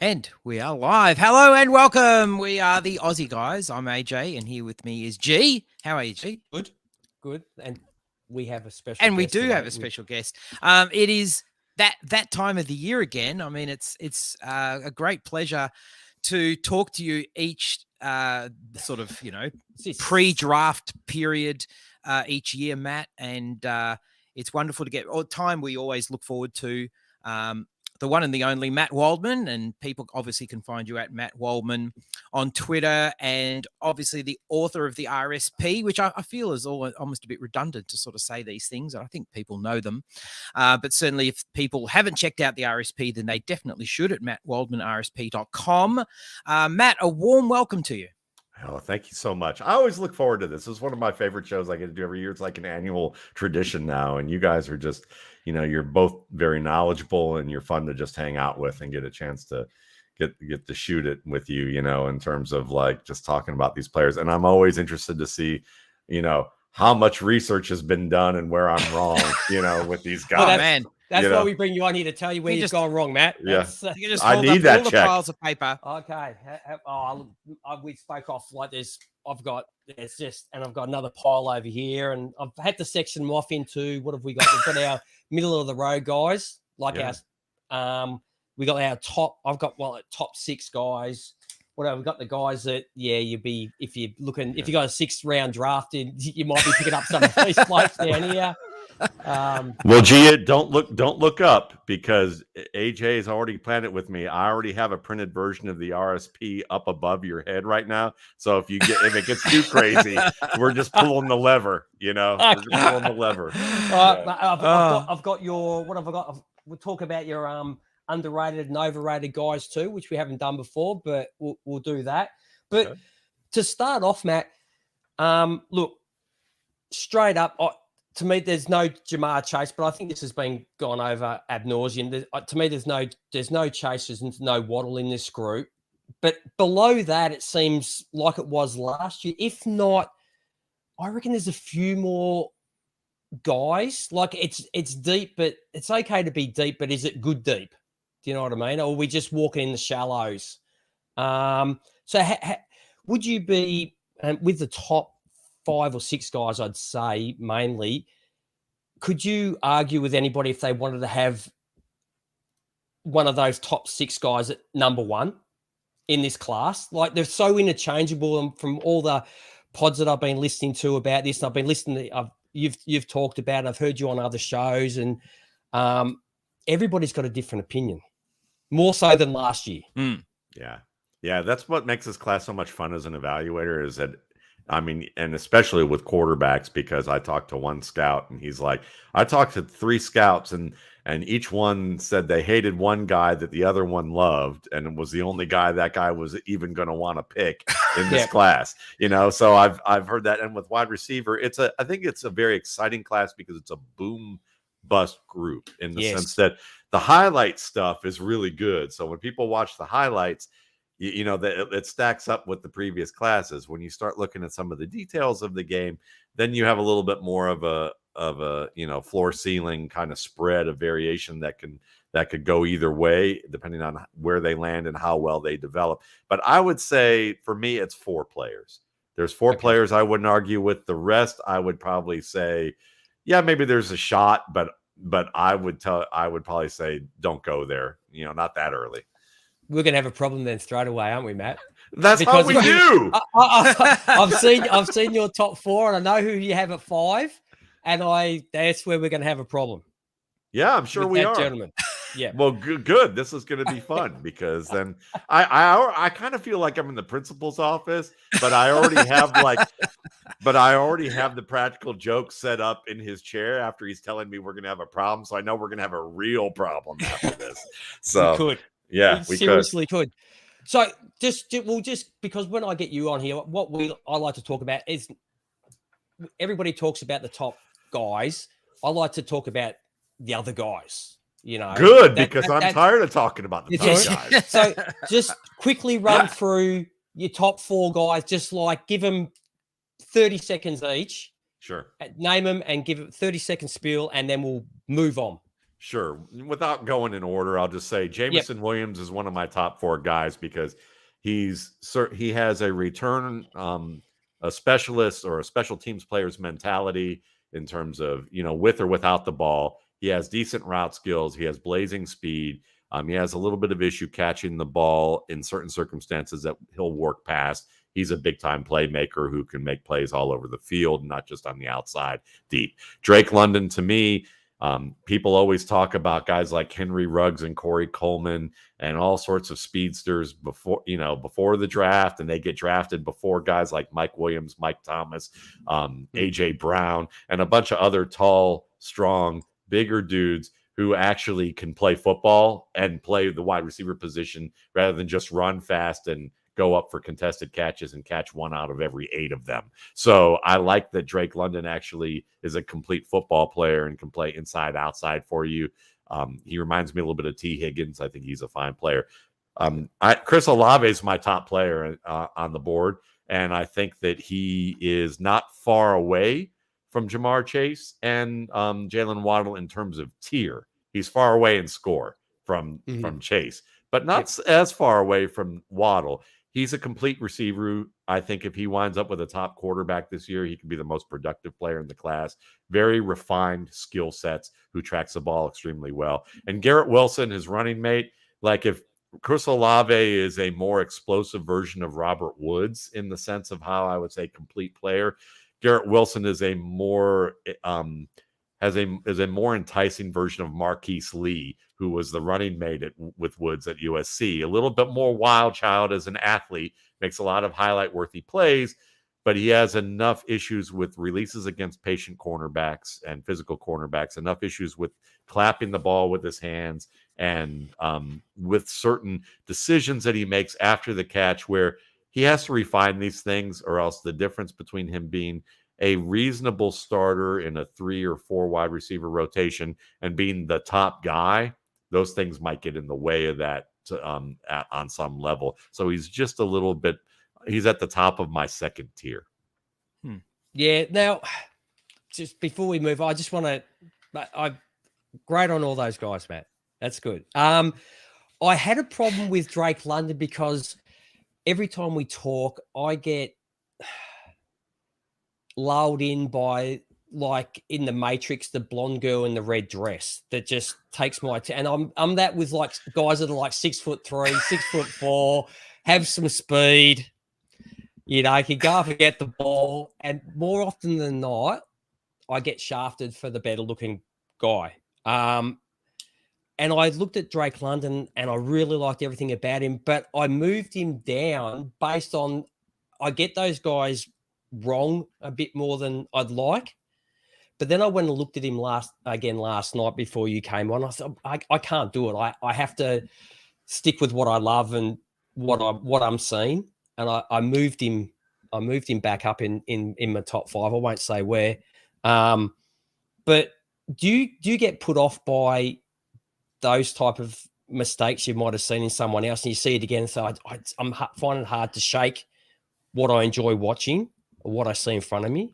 And we are live. Hello and welcome. We are the Aussie guys. I'm AJ, and here with me is G. How are you, G? Good. And we have a special And we guest do today. have a special guest. It is that time of the year again. I mean, it's a great pleasure to talk to you each sort of pre-draft period each year, Matt. And it's wonderful to get all the time. We always look forward to. The one and the only Matt Waldman, and people obviously can find you at Matt Waldman on Twitter, and obviously the author of the RSP, which I feel is almost a bit redundant to sort of say these things. I think people know them, but certainly if people haven't checked out the RSP, then they definitely should at mattwaldmanrsp.com. Matt, a warm welcome to you. Oh, thank you so much. I always look forward to this. This is one of my favorite shows I get to do every year. It's like an annual tradition now. And you guys are just, you're both very knowledgeable and you're fun to just hang out with and get a chance to get to shoot it with you, in terms of like just talking about these players. And I'm always interested to see, how much research has been done and where I'm wrong, with these guys. Well, that's why we bring you on here to tell you where you've gone wrong, Matt. Yeah. You just I need that all check. the piles of paper. Okay. We spoke off like this. I've got another pile over here, and I've had to section them off into what have we got? We've got our middle of the road guys, like our we got our top. I've got top six guys. Whatever, we've got the guys that if you got a 6th round drafted, you might be picking up some of these blokes down here. Well, Gia, don't look up because AJ has already planned it with me. I already have a printed version of the RSP up above your head right now. So if it gets too crazy, we're just pulling the lever. We're just pulling the lever. I've got your what have I got? We'll talk about your underrated and overrated guys too, which we haven't done before, but we'll do that. But to start off, Matt, look, straight up. To me, there's no Jamar Chase, but I think this has been gone over ad nauseum. To me, there's no Chase, there's no Waddle in this group. But below that, it seems like it was last year. If not, I reckon there's a few more guys. Like it's deep, but it's okay to be deep. But is it good deep? Do you know what I mean? Or are we just walking in the shallows? Would you be with the top 5 or 6 guys, I'd say mainly, could you argue with anybody if they wanted to have one of those top 6 guys at number 1 in this class? Like they're so interchangeable, and from all the pods that I've been listening to about this, and I've been listening to, you've talked about, I've heard you on other shows, and everybody's got a different opinion, more so than last year. Yeah. That's what makes this class so much fun as an evaluator is that, and especially with quarterbacks, because I talked to one scout and he's like, I talked to 3 scouts and each one said they hated one guy that the other one loved. And it was the only guy that guy was even going to want to pick in this class, so I've heard that. And with wide receiver, I think it's a very exciting class because it's a boom bust group in the sense that the highlight stuff is really good. So when people watch the highlights, that it stacks up with the previous classes. When you start looking at some of the details of the game, then you have a little bit more of a floor ceiling kind of spread of variation that could go either way depending on where they land and how well they develop. But I would say for me, it's 4 players. There's 4 players I wouldn't argue with. The rest, I would probably say, yeah, maybe there's a shot, but I would probably say don't go there. Not that early. We're going to have a problem then straight away, aren't we, Matt? That's because how we do. I've seen your top 4, and I know who you have at 5, and that's where we're going to have a problem. Yeah, I'm sure we are, gentlemen. Yeah. Well, good. This is going to be fun because then I kind of feel like I'm in the principal's office, but I already have the practical joke set up in his chair after he's telling me we're going to have a problem. So I know we're going to have a real problem after this. So we could. Yeah, we seriously could. So just because when I get you on here, I like to talk about is everybody talks about the top guys. I like to talk about the other guys. Good, because I'm tired of talking about the top guys. So just quickly run through your top 4 guys. Just like give them 30 seconds each. Sure. Name them and give it 30-second spiel, and then we'll move on. Sure. Without going in order, I'll just say Jameson Williams is one of my top 4 guys because he has a return, a specialist or a special teams player's mentality in terms of, with or without the ball. He has decent route skills. He has blazing speed. He has a little bit of issue catching the ball in certain circumstances that he'll work past. He's a big-time playmaker who can make plays all over the field, not just on the outside deep. Drake London, to me, people always talk about guys like Henry Ruggs and Corey Coleman and all sorts of speedsters before the draft, and they get drafted before guys like Mike Williams, Mike Thomas, AJ Brown, and a bunch of other tall, strong, bigger dudes who actually can play football and play the wide receiver position rather than just run fast and go up for contested catches and catch 1 out of every 8 of them. So I like that Drake London actually is a complete football player and can play inside, outside for you. He reminds me a little bit of T. Higgins. I think he's a fine player. Chris Olave is my top player on the board, and I think that he is not far away from Jamar Chase and Jalen Waddle in terms of tier. He's far away in score from Chase, but not as far away from Waddle. He's a complete receiver. I think if he winds up with a top quarterback this year, he could be the most productive player in the class. Very refined skill sets, who tracks the ball extremely well. And Garrett Wilson, his running mate, like if Chris Olave is a more explosive version of Robert Woods in the sense of how I would say complete player, Garrett Wilson is a more is a more enticing version of Marquise Lee, who was the running mate with Woods at USC. A little bit more wild child as an athlete, makes a lot of highlight-worthy plays, but he has enough issues with releases against patient cornerbacks and physical cornerbacks, enough issues with clapping the ball with his hands and with certain decisions that he makes after the catch where he has to refine these things, or else the difference between him being a reasonable starter in a 3 or 4 wide receiver rotation and being the top guy, those things might get in the way of that on some level. So he's just a little bit, he's at the top of my second tier. Yeah. Now, just before we move, I just want to, I great on all those guys, Matt. That's good. I had a problem with Drake London because every time we talk, I get lulled in by, like in the Matrix, the blonde girl in the red dress that just takes my and I'm that with like guys that are like 6'3", 6'4", have some speed, can go up and get the ball, and more often than not, I get shafted for the better looking guy. And I looked at Drake London and I really liked everything about him, but I moved him down based on, I get those guys wrong a bit more than I'd like. But then I went and looked at him last night before you came on. I thought, I can't do it. I have to stick with what I love and what I'm seeing. And I moved him back up in my top 5. I won't say where. But do you get put off by those type of mistakes you might have seen in someone else, and you see it again? So I'm finding it hard to shake what I enjoy watching or what I see in front of me.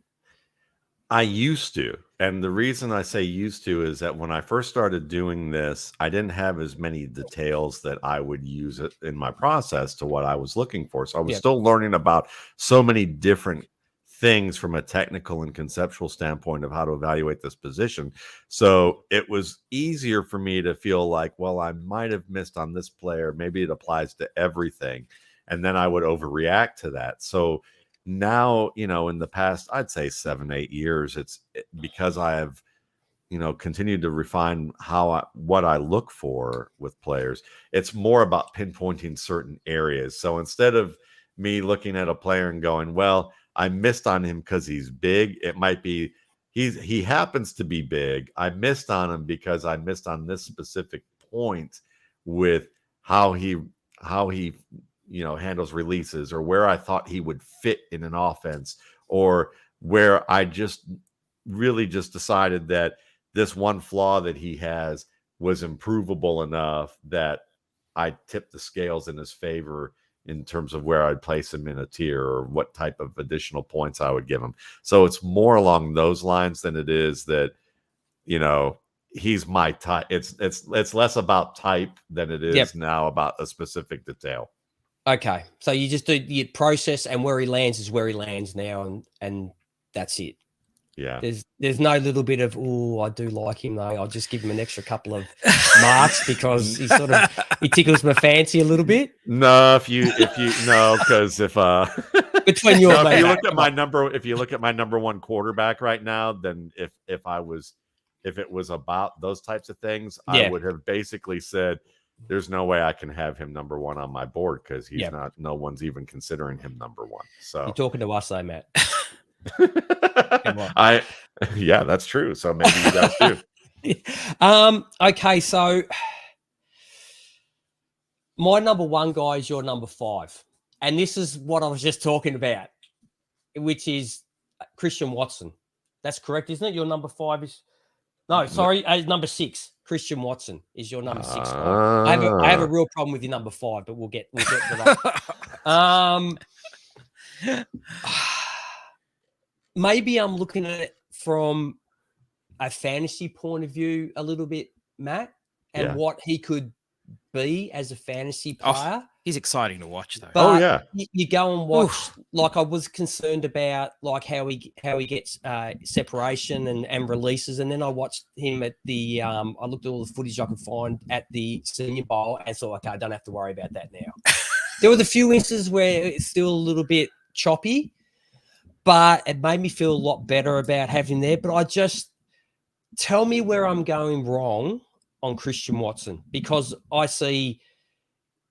I used to. And the reason I say used to is that when I first started doing this, I didn't have as many details that I would use it in my process to what I was looking for. So I was still learning about so many different things from a technical and conceptual standpoint of how to evaluate this position. So it was easier for me to feel like, well, I might have missed on this player. Maybe it applies to everything. And then I would overreact to that. So now, in the past, I'd say 7-8 years, it's because I have, continued to refine what I look for with players. It's more about pinpointing certain areas. So instead of me looking at a player and going, well, I missed on him because he's big, it might be he happens to be big. I missed on him because I missed on this specific point with how he handles releases, or where I thought he would fit in an offense, or where I just really just decided that this one flaw that he has was improvable enough that I tipped the scales in his favor in terms of where I'd place him in a tier or what type of additional points I would give him. So it's more along those lines than it is that, he's my type. It's less about type than it is Yep. now about a specific detail. Okay, so you just do your process, and where he lands is where he lands now, and that's it. Yeah. There's no little bit of, oh, I do like him though. I'll just give him an extra couple of marks because he tickles my fancy a little bit. No, if you no, because if between you and me, if you look at my number one quarterback right now, then if it was about those types of things, Yeah. I would have basically said there's no way I can have him number one on my board because he's not. No one's even considering him number one. So you're talking to us, though, Matt. Yeah, that's true. So maybe you guys do. Okay, so my number one guy is your number 5, and this is what I was just talking about, which is Christian Watson. That's correct, isn't it? Your number 5 is number 6. Christian Watson is your number 6 guy. I have a real problem with your number 5, but we'll get to that. Maybe I'm looking at it from a fantasy point of view a little bit, Matt, and what he could be as a fantasy player. He's exciting to watch, though. But you go and watch. Like, I was concerned about like how he gets separation and releases, and then I watched him at the. I looked at all the footage I could find at the Senior Bowl, and thought, okay, I don't have to worry about that now. There were a few instances where it's still a little bit choppy, but it made me feel a lot better about having there. But I just tell me where I'm going wrong on Christian Watson, because I see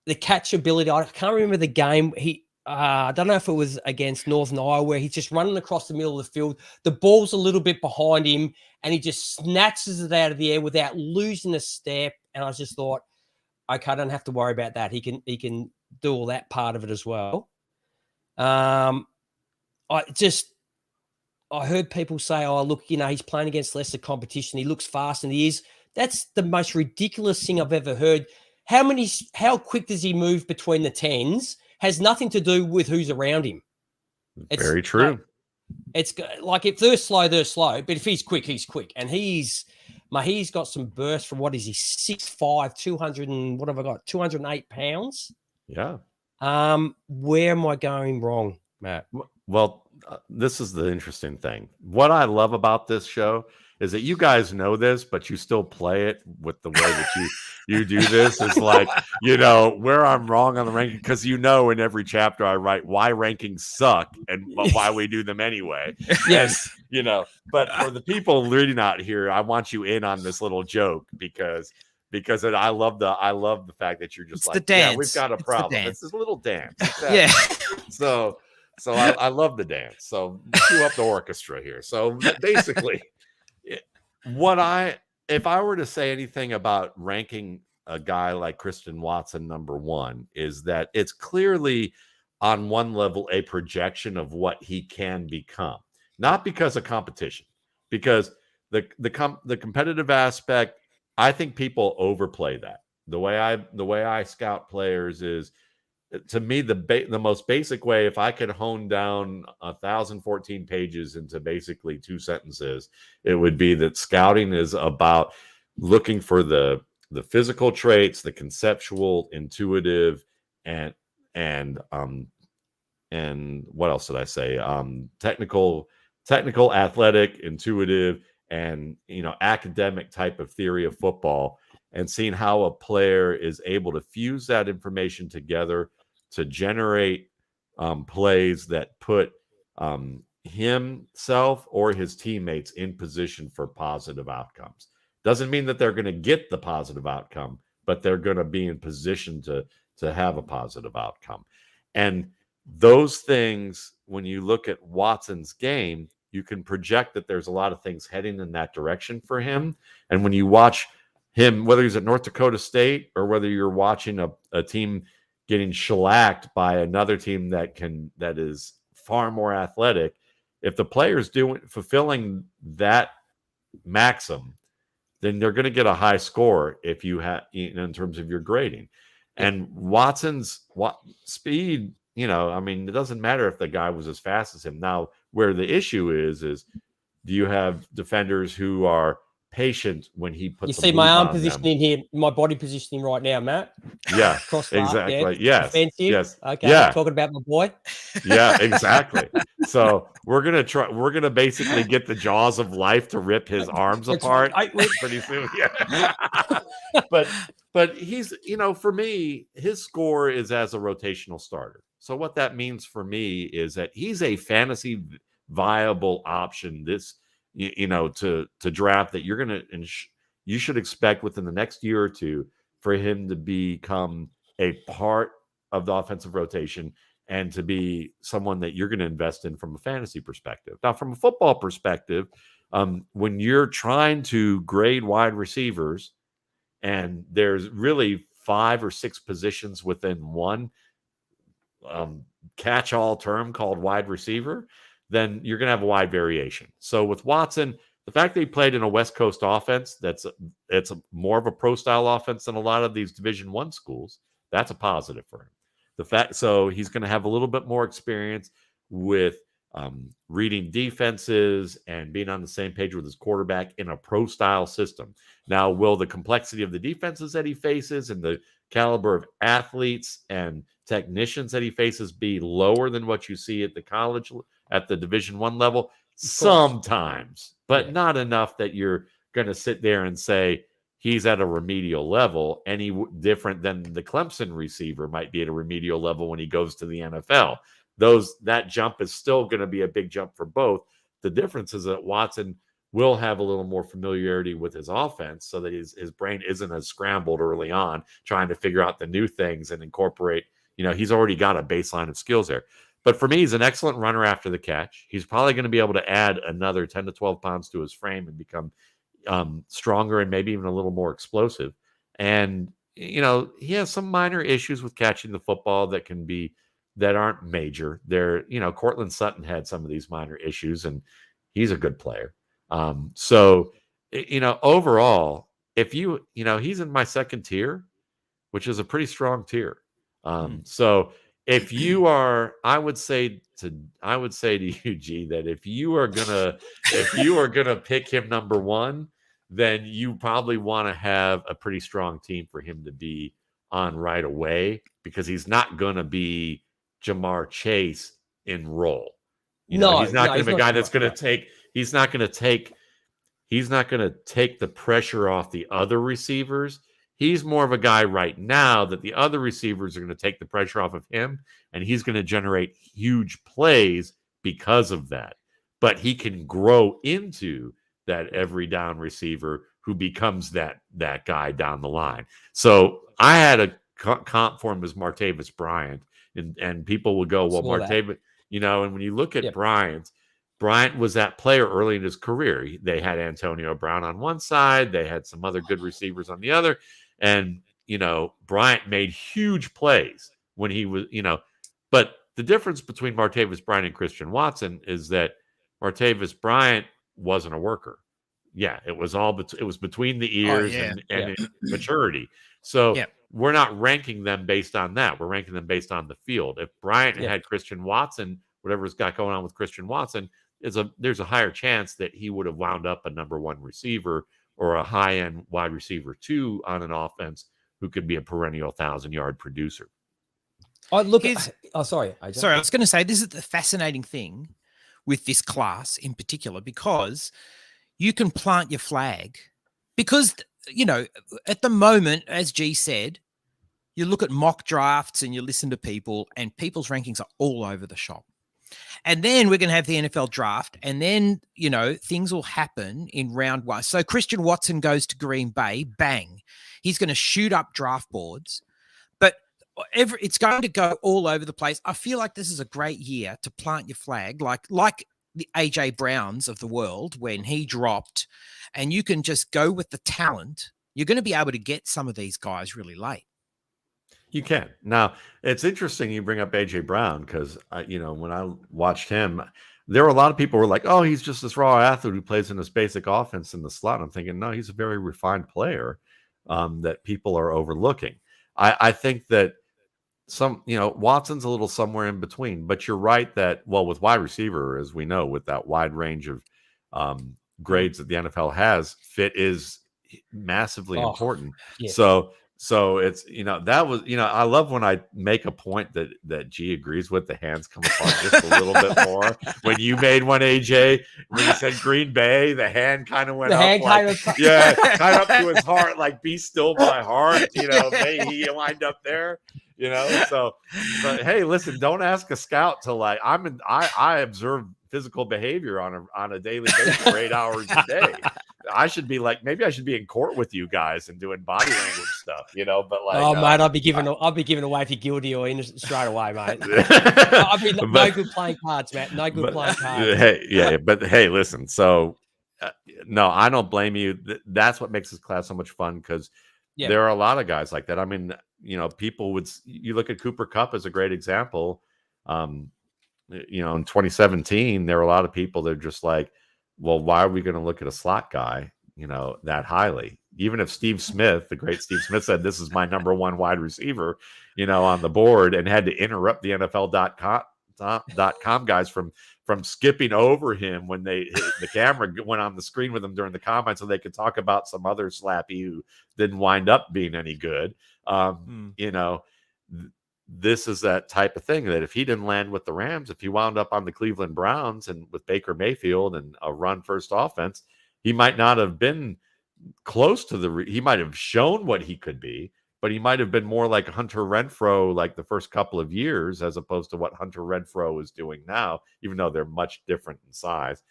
the catchability. I can't remember the game. I don't know if it was against Northern Iowa, where he's just running across the middle of the field. The ball's a little bit behind him, and he just snatches it out of the air without losing a step. And I just thought, okay, I don't have to worry about that. He can do all that part of it as well. I heard people say, oh, look, he's playing against lesser competition. He looks fast, and he is. That's the most ridiculous thing I've ever heard. How quick does he move between the 10s has nothing to do with who's around him. It's very true. It's like if they're slow, they're slow. But if he's quick, he's quick. And he's got some burst from, what is he, 6'5", 200 and what have I got, 208 pounds? Yeah. Where am I going wrong, Matt? Well, this is the interesting thing. What I love about this show is that you guys know this, but you still play it with the way that you do this. Is like, where I'm wrong on the ranking, because in every chapter I write why rankings suck and why we do them anyway. Yes. And, but for the people reading out here, I want you in on this little joke because I love the fact that you're just it's like, the dance. Yeah, we've got a problem. It's this little dance. Yeah. So I love the dance. So cue up the orchestra here. So basically, if I were to say anything about ranking a guy like Christian Watson number 1, is that it's clearly on one level a projection of what he can become, not because of competition, because the competitive aspect, I think people overplay that. The way I scout players is, to me, the most basic way, if I could hone down 1,014 pages into basically 2 sentences, it would be that scouting is about looking for the physical traits, the conceptual, intuitive, and what else did I say? Technical, athletic, intuitive, and academic type of theory of football, and seeing how a player is able to fuse that information together to generate plays that put himself or his teammates in position for positive outcomes. Doesn't mean that they're going to get the positive outcome, but they're going to be in position to have a positive outcome. And those things, when you look at Watson's game, you can project that there's a lot of things heading in that direction for him. And when you watch him, whether he's at North Dakota State or whether you're watching a team getting shellacked by another team that is far more athletic, if the player's fulfilling that maxim, then they're going to get a high score if you have, in terms of your grading. And Watson's speed, it doesn't matter if the guy was as fast as him. Now, where the issue is do you have defenders who are patient when he puts. You see my arm positioning here, my body positioning right now, Matt. Yeah, Crossbar, exactly. Yeah. Yes, Offensive. yes. Okay, yeah. talking about my boy. Yeah, exactly. So we're gonna basically get the jaws of life to rip his arms apart pretty soon. Yeah. but he's, for me, his score is as a rotational starter. So what that means for me is that he's a fantasy viable option to draft, that you're gonna you should expect within the next year or two for him to become a part of the offensive rotation and to be someone that you're going to invest in from a fantasy perspective. Now, from a football perspective, when you're trying to grade wide receivers and there's really 5 or 6 positions within one catch-all term called wide receiver, then you're going to have a wide variation. So with Watson, the fact that he played in a West Coast offense, it's more of a pro-style offense than a lot of these Division I schools, that's a positive for him. So he's going to have a little bit more experience with reading defenses and being on the same page with his quarterback in a pro-style system. Now, will the complexity of the defenses that he faces and the caliber of athletes and technicians that he faces be lower than what you see at the Division I level? Sometimes, but not enough that you're going to sit there and say he's at a remedial level, any different than the Clemson receiver might be at a remedial level when he goes to the NFL. That jump is still going to be a big jump for both. The difference is that Watson will have a little more familiarity with his offense so that his brain isn't as scrambled early on trying to figure out the new things and incorporate. He's already got a baseline of skills there. But for me, he's an excellent runner after the catch. He's probably going to be able to add another 10 to 12 pounds to his frame and become stronger and maybe even a little more explosive. And, he has some minor issues with catching the football that aren't major. Cortland Sutton had some of these minor issues, and he's a good player. So, overall, if he's in my second tier, which is a pretty strong tier. So if you are, I would say to you, G, that if you are gonna pick him number one, then you probably want to have a pretty strong team for him to be on right away, because he's not gonna be Jamar Chase in role. He's not going to be a guy that's going to take. He's not going to take the pressure off the other receivers. He's more of a guy right now that the other receivers are going to take the pressure off of him, and he's going to generate huge plays because of that. But he can grow into that every down receiver who becomes that guy down the line. So I had a comp for him as Martavis Bryant, and people would go, well, Martavis, and when you look at Bryant was that player early in his career. They had Antonio Brown on one side. They had some other good receivers on the other. And, Bryant made huge plays when he was, but the difference between Martavis Bryant and Christian Watson is that Martavis Bryant wasn't a worker. Yeah, it was between the ears and maturity. So we're not ranking them based on that. We're ranking them based on the field. If Bryant had Christian Watson, whatever's got going on with Christian Watson, there's a higher chance that he would have wound up a number one receiver or a high-end wide receiver 2 on an offense who could be a perennial 1,000-yard producer. Sorry. Sorry, I was going to say, this is the fascinating thing with this class in particular, because you can plant your flag because, at the moment, as G said, you look at mock drafts and you listen to people, and people's rankings are all over the shop. And then we're going to have the NFL draft, and then, things will happen in round 1. So Christian Watson goes to Green Bay, bang. He's going to shoot up draft boards, but it's going to go all over the place. I feel like this is a great year to plant your flag, like the AJ Browns of the world when he dropped, and you can just go with the talent. You're going to be able to get some of these guys really late. You can. Now, it's interesting you bring up A.J. Brown because, when I watched him, there were a lot of people who were like, oh, he's just this raw athlete who plays in this basic offense in the slot. I'm thinking, no, he's a very refined player that people are overlooking. I think that Watson's a little somewhere in between. But you're right that, with wide receiver, as we know, with that wide range of grades that the NFL has, fit is massively important. Yes. So it's, that was, I love when I make a point that G agrees with, the hands come apart just a little bit more. When you made one, AJ, when you said Green Bay, the hand kind of went up, kind of up to his heart, like, be still my heart, may he wind up there, so, but hey, listen, don't ask a scout to, like, I observe physical behavior on a daily basis for 8 hours a day. I should be like, maybe I should be in court with you guys and doing body language stuff, but like, mate, I'll be giving away if you're guilty or innocent straight away, mate. I'll be no good playing cards, Matt. No good playing cards. But hey, listen. So, no, I don't blame you. That's what makes this class so much fun, because there are a lot of guys like that. I mean, people you look at Cooper Kupp as a great example. In 2017, there were a lot of people that are just like, well, why are we going to look at a slot guy, that highly? Even if Steve Smith, the great Steve Smith, said this is my number one wide receiver, on the board, and had to interrupt the NFL.com guys from skipping over him when the camera went on the screen with him during the combine, so they could talk about some other slappy who didn't wind up being any good. This is that type of thing that if he didn't land with the Rams, if he wound up on the Cleveland Browns and with Baker Mayfield and a run first offense, he might not have been close to he might have shown what he could be, but he might have been more like Hunter Renfrow, like the first couple of years, as opposed to what Hunter Renfrow is doing now, even though they're much different in size.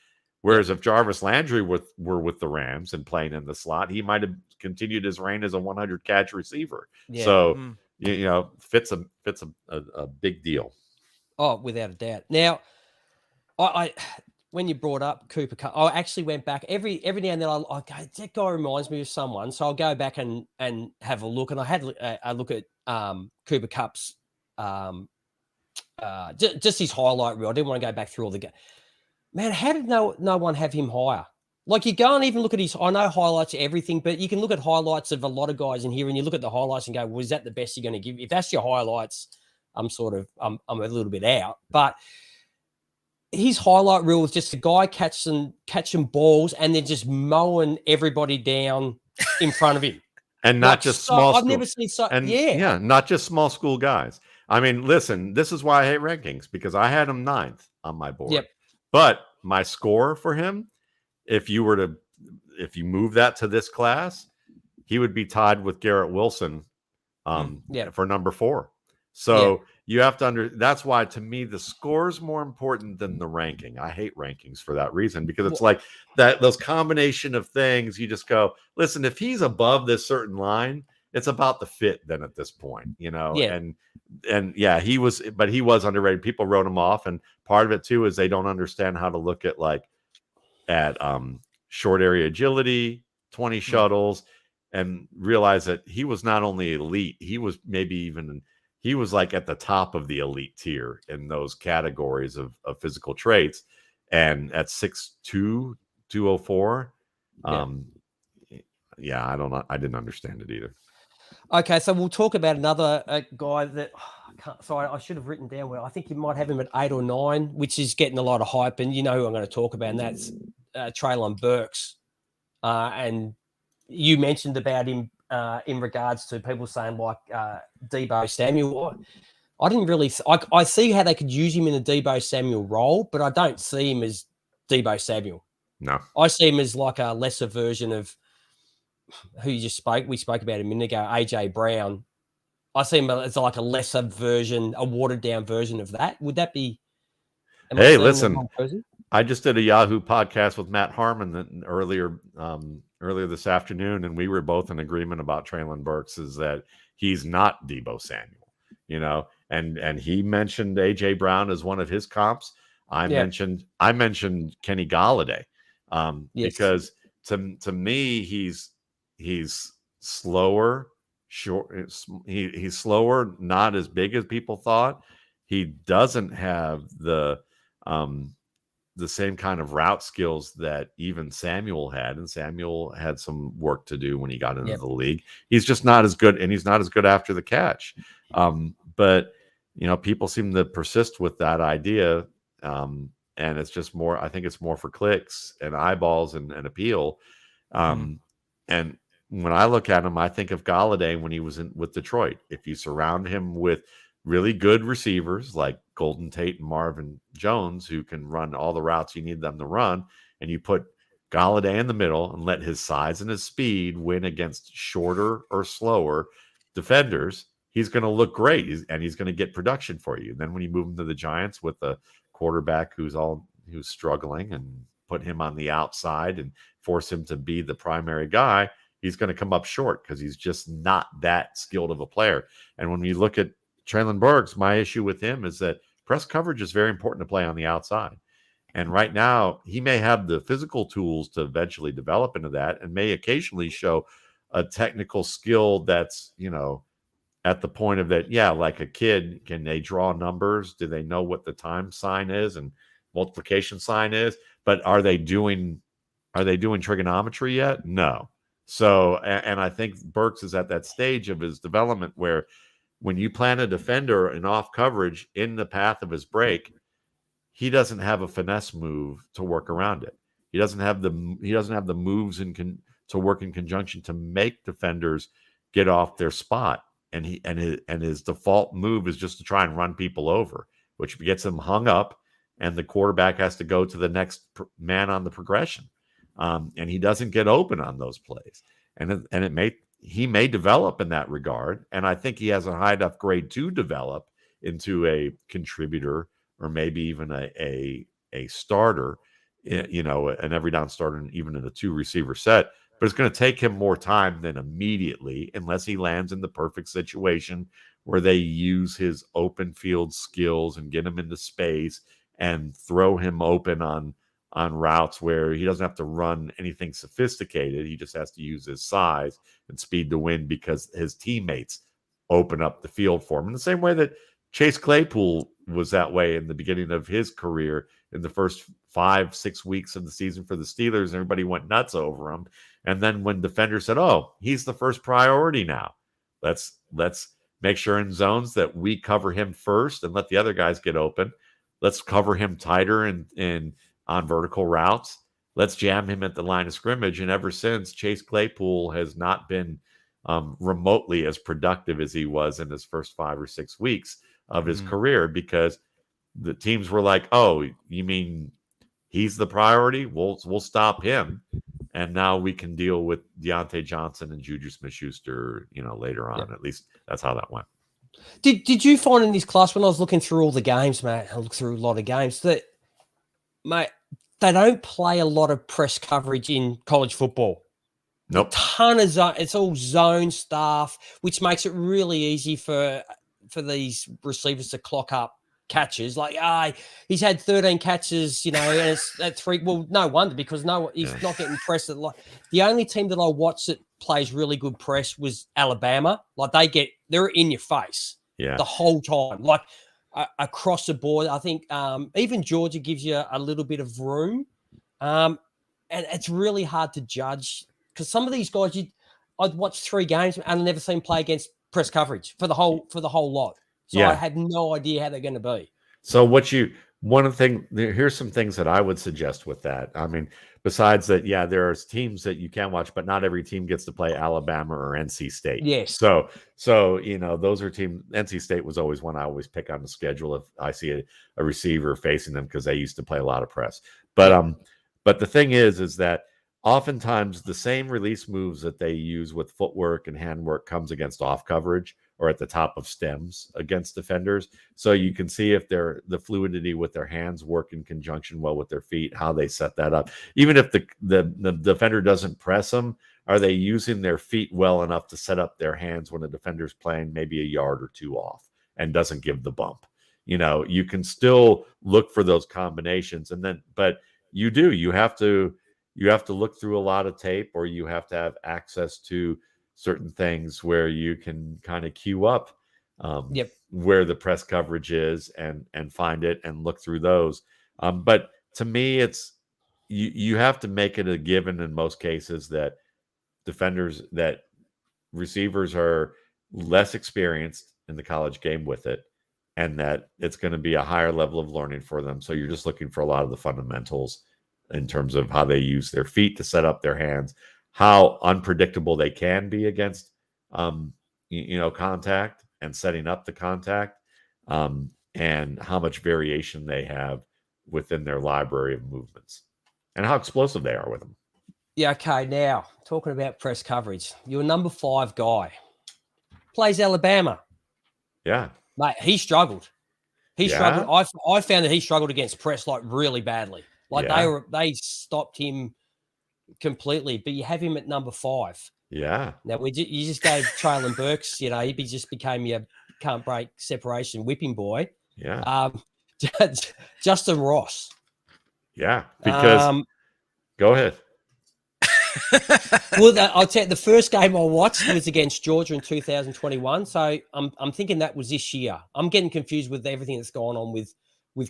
Whereas if Jarvis Landry were with the Rams and playing in the slot, he might have continued his reign as a 100 catch receiver. Yeah. So, fits a big deal. Oh, without a doubt. Now, I when you brought up Cooper Kupp, I actually went back every now and then. I go, that guy reminds me of someone, so I'll go back and have a look. And I had a look at Cooper Kupp's just his highlight reel. I didn't want to go back through all the game. Man, how did no one have him higher? Like, you go and even look at I know highlights are everything, but you can look at highlights of a lot of guys in here, and you look at the highlights and go, well, is that the best you're going to give? If that's your highlights, I'm a little bit out. But his highlight reel was just a guy catching balls and then just mowing everybody down in front of him. And not just small I've never seen so. And not just small school guys. I mean, listen, this is why I hate rankings, because I had him 9th on my board. Yep. But my score for him, if you move that to this class, he would be tied with Garrett Wilson for number 4. So you have to that's why, to me, the score is more important than the ranking. I hate rankings for that reason, because it's like those combination of things. You just go, listen, if he's above this certain line, it's about the fit then at this point, and he was underrated. People wrote him off. And part of it too is they don't understand how to look at short area agility, 20 shuttles, and realize that he was not only elite, he was he was like at the top of the elite tier in those categories of physical traits. And at 6'2", 204, I don't know. I didn't understand it either. Okay, so we'll talk about another guy that I should have written down. Well, I think you might have him at 8 or 9, which is getting a lot of hype. And you know who I'm going to talk about, and that's Treylon Burks. And you mentioned about him in regards to people saying like Deebo Samuel. I didn't really. I see how they could use him in a Deebo Samuel role, but I don't see him as Deebo Samuel. No, I see him as like a lesser version of who you just spoke. We spoke about a minute ago, AJ Brown. I see him as like a lesser version, a watered down version of that. Would that be? Hey, listen, I just did a Yahoo podcast with Matt Harmon earlier this afternoon, and we were both in agreement about Treylon Burks is that he's not Deebo Samuel, and he mentioned AJ Brown as one of his comps. I mentioned Kenny Golladay, because to me he's slower, short. He's slower, not as big as people thought. He doesn't have the same kind of route skills that even Samuel had, and Samuel had some work to do when he got into the league. He's just not as good, and he's not as good after the catch. But people seem to persist with that idea, and it's just more. I think it's more for clicks and eyeballs and appeal. And when I look at him, I think of Galladay when he was with Detroit. If you surround him with really good receivers like Golden Tate and Marvin Jones, who can run all the routes you need them to run, and you put Galladay in the middle and let his size and his speed win against shorter or slower defenders, he's going to look great, and he's going to get production for you. And then when you move him to the Giants with a quarterback who's struggling, and put him on the outside and force him to be the primary guy, he's going to come up short because he's just not that skilled of a player. And when you look at Traylon Burks, my issue with him is that press coverage is very important to play on the outside. And right now, he may have the physical tools to eventually develop into that, and may occasionally show a technical skill that's, at the point of that, like a kid, can they draw numbers? Do they know what the time sign is and multiplication sign is? But are they doing trigonometry yet? No. So, and I think Burks is at that stage of his development where when you plant a defender in off coverage in the path of his break, he doesn't have a finesse move to work around it. He doesn't have the moves to work in conjunction to make defenders get off their spot. And his default move is just to try and run people over, which gets him hung up, and the quarterback has to go to the next man on the progression. And he doesn't get open on those plays. He may develop in that regard. And I think he has a high enough grade to develop into a contributor, or maybe even a starter, an every down starter, and even in a 2 receiver set. But it's going to take him more time than immediately, unless he lands in the perfect situation where they use his open field skills and get him into space and throw him open on routes where he doesn't have to run anything sophisticated. He just has to use his size and speed to win because his teammates open up the field for him. In the same way that Chase Claypool was that way in the beginning of his career, in the first 5-6 weeks of the season for the Steelers, everybody went nuts over him. And then when defenders said, "Oh, he's the first priority now. Let's make sure in zones that we cover him first and let the other guys get open. Let's cover him tighter and on vertical routes. Let's jam him at the line of scrimmage." And ever since, Chase Claypool has not been remotely as productive as he was in his first 5 or 6 weeks of his career, because the teams were like, "Oh, you mean he's the priority? We'll stop him, and now we can deal with Deontay Johnson and Juju Smith-Schuster, later on." At least that's how that went. Did you find in this class, when I was looking through all the games, mate, I looked through a lot of games, that, mate, they don't play a lot of press coverage in college football? Nope. A ton of zone. It's all zone stuff, which makes it really easy for these receivers to clock up catches. Like, he's had 13 catches, and it's at 3. Well, no wonder, because he's not getting pressed. The only team that I watched that plays really good press was Alabama. Like, they're in your face the whole time. Like, across the board, I think even Georgia gives you a little bit of room, and it's really hard to judge, because some of these guys, I'd watched 3 games and I've never seen play against press coverage for the whole lot. So I had no idea how they're going to be. So here's some things that I would suggest with that. I mean, besides that, there are teams that you can watch, but not every team gets to play Alabama or NC State. Yes. So those are teams. NC State was always one I always pick on the schedule if I see a receiver facing them, because they used to play a lot of press. But the thing is that oftentimes the same release moves that they use with footwork and handwork comes against off coverage or at the top of stems against defenders. So you can see if the fluidity with their hands work in conjunction well with their feet, how they set that up. Even if the defender doesn't press them, are they using their feet well enough to set up their hands when the defender's playing maybe a yard or 2 off and doesn't give the bump? You can still look for those combinations. But you have to look through a lot of tape, or you have to have access to certain things where you can kind of queue up where the press coverage is and find it and look through those. But to me, it's you have to make it a given in most cases that receivers are less experienced in the college game with it. and that it's going to be a higher level of learning for them. So you're just looking for a lot of the fundamentals in terms of how they use their feet to set up their hands, how unpredictable they can be against, contact and setting up the contact, and how much variation they have within their library of movements and how explosive they are with them. Yeah, okay. Now, talking about press coverage, your number 5 guy plays Alabama. Yeah. Mate, he struggled. He Yeah? struggled. I found that he struggled against press like really badly. Like they stopped him completely, but you have him at number 5. Yeah. Now you just gave Traylon Burks, he just became your can't break separation whipping boy. Yeah. Justin Ross. Yeah. Because go ahead. Well, I'll tell you, the first game I watched was against Georgia in 2021. So I'm thinking that was this year. I'm getting confused with everything that's going on with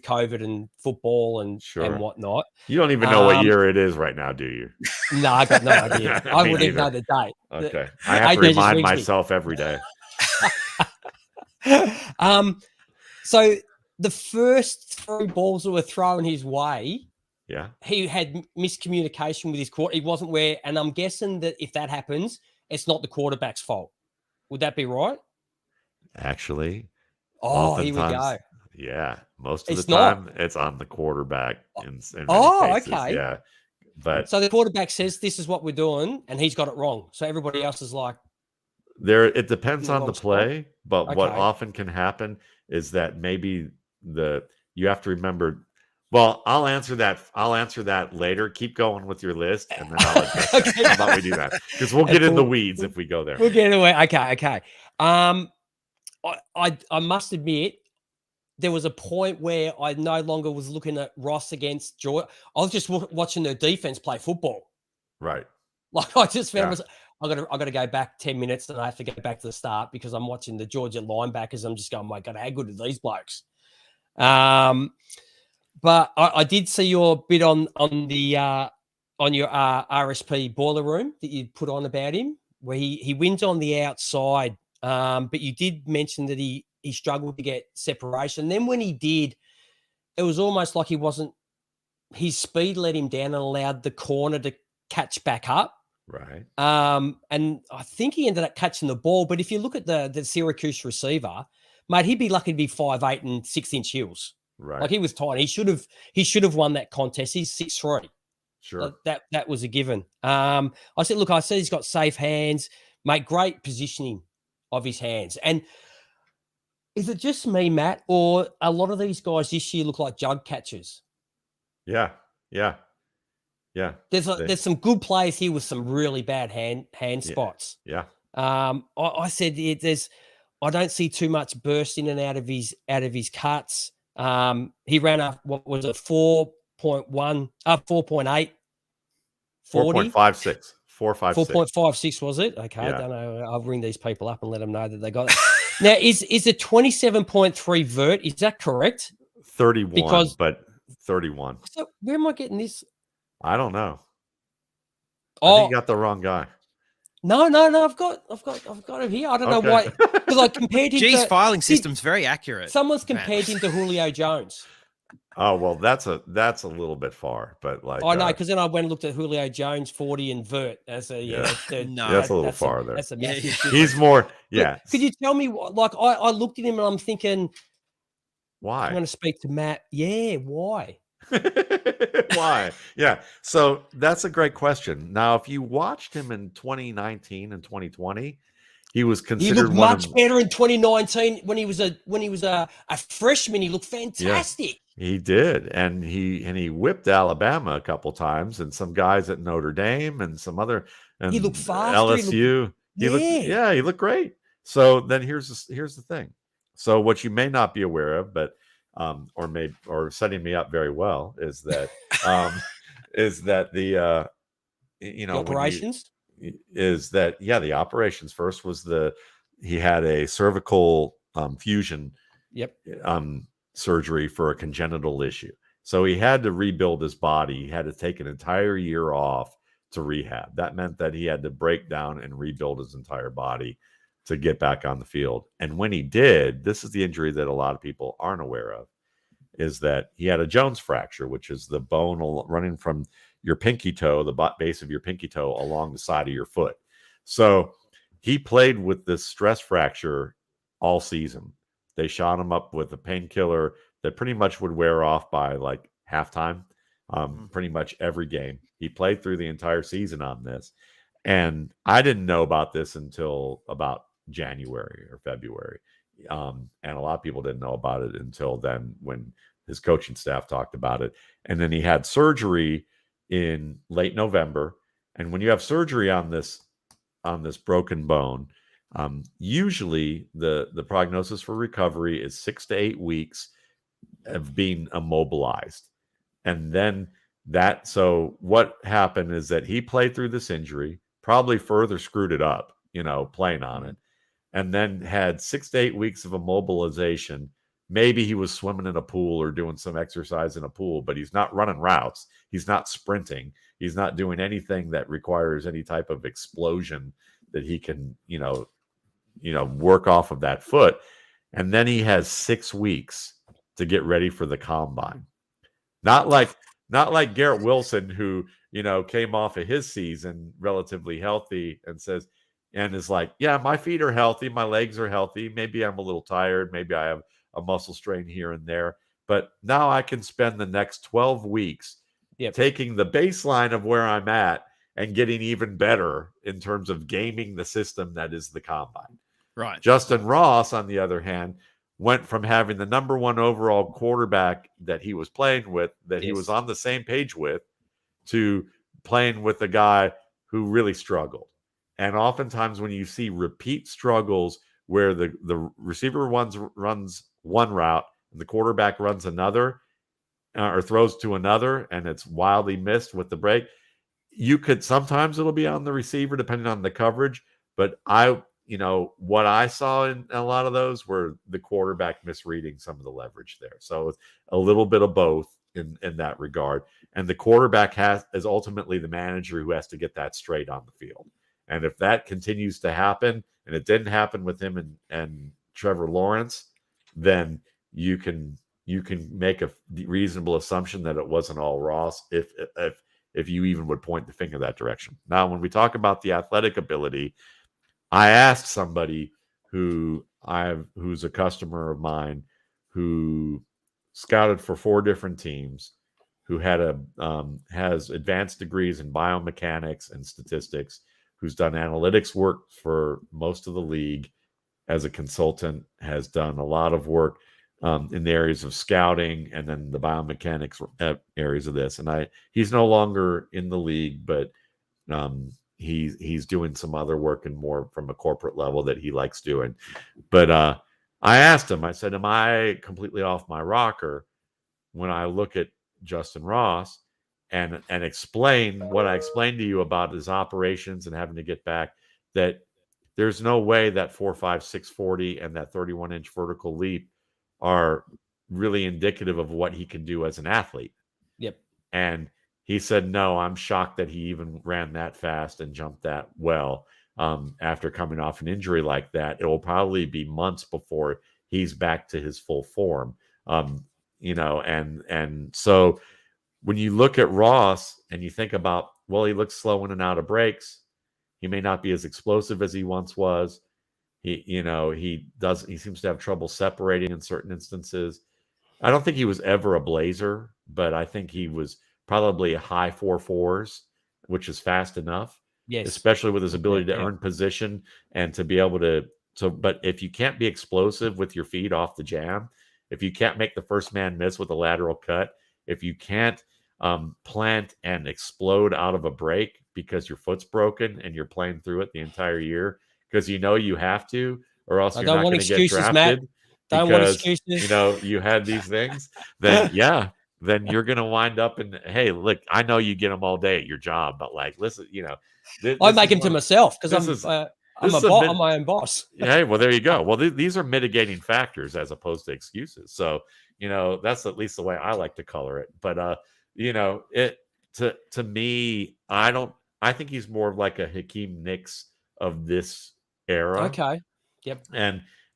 COVID and football and whatnot. You don't even know what year it is right now, do you? No, I got no idea. I wouldn't even know the date. Okay. I have to remind myself every day. So the first 3 balls that were thrown his way, he had miscommunication with his court. He wasn't where, and I'm guessing that if that happens, it's not the quarterback's fault. Would that be right? Actually. Oh, here we go. Yeah. Most of the time, it's on the quarterback. In cases. Okay. Yeah. But so the quarterback says, this is what we're doing, and he's got it wrong. So everybody else is like, it depends on the play, but what often can happen is that maybe you have to remember. Well, I'll answer that later. Keep going with your list, and then I'll address that. How about we do that? Because we'll get in the weeds if we go there. We'll get away. Okay. I must admit, there was a point where I no longer was looking at Ross against Georgia. I was just watching their defense play football. Right. Like I just found I got to go back 10 minutes and I have to go back to the start because I'm watching the Georgia linebackers. I'm just going, my God, how good are these blokes? But I did see your bit on your RSP boiler room that you put on about him, where he wins on the outside. But you did mention that he struggled to get separation. Then when he did, it was almost like his speed let him down and allowed the corner to catch back up. Right. And I think he ended up catching the ball. But if you look at the Syracuse receiver, mate, he'd be lucky to be 5'8" and 6-inch heels. Right. Like he was tiny. He should have won that contest. He's 6'3". Sure. That was a given. I said he's got safe hands, mate, great positioning of his hands. And is it just me, Matt, or a lot of these guys this year look like jug catchers? Yeah. There's some good players here with some really bad hand spots. Yeah. I said I don't see too much burst in and out of his cuts. He ran up, what was it, 4.1, 4.8, 40? 4.56. 4.56 was it? Okay, Yeah. I don't know. I'll ring these people up and let them know that they got it. Now, is it 27.3 vert? Is that correct? 31, but 31. So where am I getting this? I don't know. Oh, I think you got the wrong guy. No. I've got it here. I don't know why. Because I compared him. G's filing system's very accurate. Someone's compared him to Julio Jones. Oh well, that's a little bit far, but like I know, because then I went and looked at Julio Jones 40 and vert. That's a that's a little far there. That's a massive. He's more, yeah. Could you tell me what? Like I looked at him and I'm thinking, why? I'm going to speak to Matt. Yeah, why? Why? Yeah. So that's a great question. Now, if you watched him in 2019 and 2020, he was considered he looked much better in 2019 when he was a freshman. He looked fantastic. Yeah, he did, and he whipped Alabama a couple times, and some guys at Notre Dame, and some other, and he looked fast. LSU. He looked great. So then here's the thing. So what you may not be aware of, but or setting me up very well is that the operations the operations first was he had a cervical fusion surgery for a congenital issue, so he had to rebuild his body. He had to take an entire year off to rehab. That meant that he had to break down and rebuild his entire body to get back on the field. And when he did, this is the injury that a lot of people aren't aware of, is that he had a Jones fracture, which is the bone running from your pinky toe, the base of your pinky toe, along the side of your foot. So he played with this stress fracture all season. They shot him up with a painkiller that pretty much would wear off by like halftime, pretty much every game. He played through the entire season on this. And I didn't know about this until about January or February. And a lot of people didn't know about it until then when his coaching staff talked about it. And then he had surgery in late November. And when you have surgery on this broken bone, usually the prognosis for recovery is 6 to 8 weeks of being immobilized. And then so what happened is that he played through this injury, probably further screwed it up, playing on it, and then had 6 to 8 weeks of immobilization. Maybe he was swimming in a pool or doing some exercise in a pool, but he's not running routes. He's not sprinting. He's not doing anything that requires any type of explosion that he can, work off of that foot. And then he has 6 weeks to get ready for the combine. Not like Garrett Wilson, who, came off of his season relatively healthy and is like, yeah, my feet are healthy. My legs are healthy. Maybe I'm a little tired. Maybe I have a muscle strain here and there. But now I can spend the next 12 weeks taking the baseline of where I'm at and getting even better in terms of gaming the system that is the combine. Right. Justin Ross, on the other hand, went from having the number 1 overall quarterback that he was playing with, that he was on the same page with, to playing with a guy who really struggled. And oftentimes when you see repeat struggles where the receiver runs one route and the quarterback runs another, or throws to another, and it's wildly missed with the break, sometimes it'll be on the receiver depending on the coverage. But what I saw in a lot of those were the quarterback misreading some of the leverage there. So it's a little bit of both in that regard. And the quarterback is ultimately the manager who has to get that straight on the field. And if that continues to happen, and it didn't happen with him and Trevor Lawrence, then you can make a reasonable assumption that it wasn't all Ross, if you even would point the finger that direction. Now, when we talk about the athletic ability, I asked somebody who's a customer of mine, who scouted for 4 different teams, who has advanced degrees in biomechanics and statistics, who's done analytics work for most of the league as a consultant, has done a lot of work in the areas of scouting and then the biomechanics areas of this. And he's no longer in the league, but he's doing some other work and more from a corporate level that he likes doing. But I asked him, I said, am I completely off my rocker when I look at Justin Ross and explain what I explained to you about his operations and having to get back, that there's no way that 4.5, 640 and that 31-inch vertical leap are really indicative of what he can do as an athlete. Yep. And he said, no, I'm shocked that he even ran that fast and jumped that well. After coming off an injury like that, it will probably be months before he's back to his full form. And so when you look at Ross and you think about, well, he looks slow in and out of breaks. He may not be as explosive as he once was. He seems to have trouble separating in certain instances. I don't think he was ever a blazer, but I think he was probably a high 4.4s, which is fast enough. Yes. Especially with his ability to earn position and to be able to. But if you can't be explosive with your feet off the jam, if you can't make the first man miss with a lateral cut, if you can't plant and explode out of a break because your foot's broken and you're playing through it the entire year because you have to, or else you're not going to get drafted, Matt. Don't want because you had these things, then then you're going to wind up in, hey, look, I know you get them all day at your job, but like, listen, I make them to myself because I'm my own boss. Hey, well, there you go. Well, these are mitigating factors as opposed to excuses. So, that's at least the way I like to color it. But, to me, I think he's more of like a Hakeem Nicks of this era. Okay. Yep.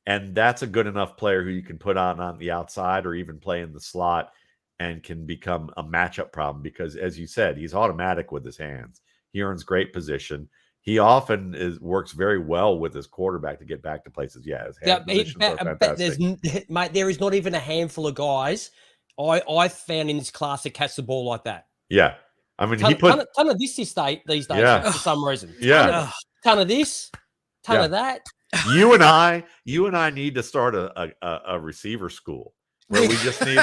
And that's a good enough player who you can put on the outside or even play in the slot and can become a matchup problem because, as you said, he's automatic with his hands. He earns great position. He often works very well with his quarterback to get back to places. Yeah, his hand positions are fantastic. Mate, there is not even a handful of guys I found in this class that catch the ball like that. Yeah. I mean, ton of this these days yeah. for some reason. Yeah. Ton of this, ton of that. You and I need to start a receiver school where we just need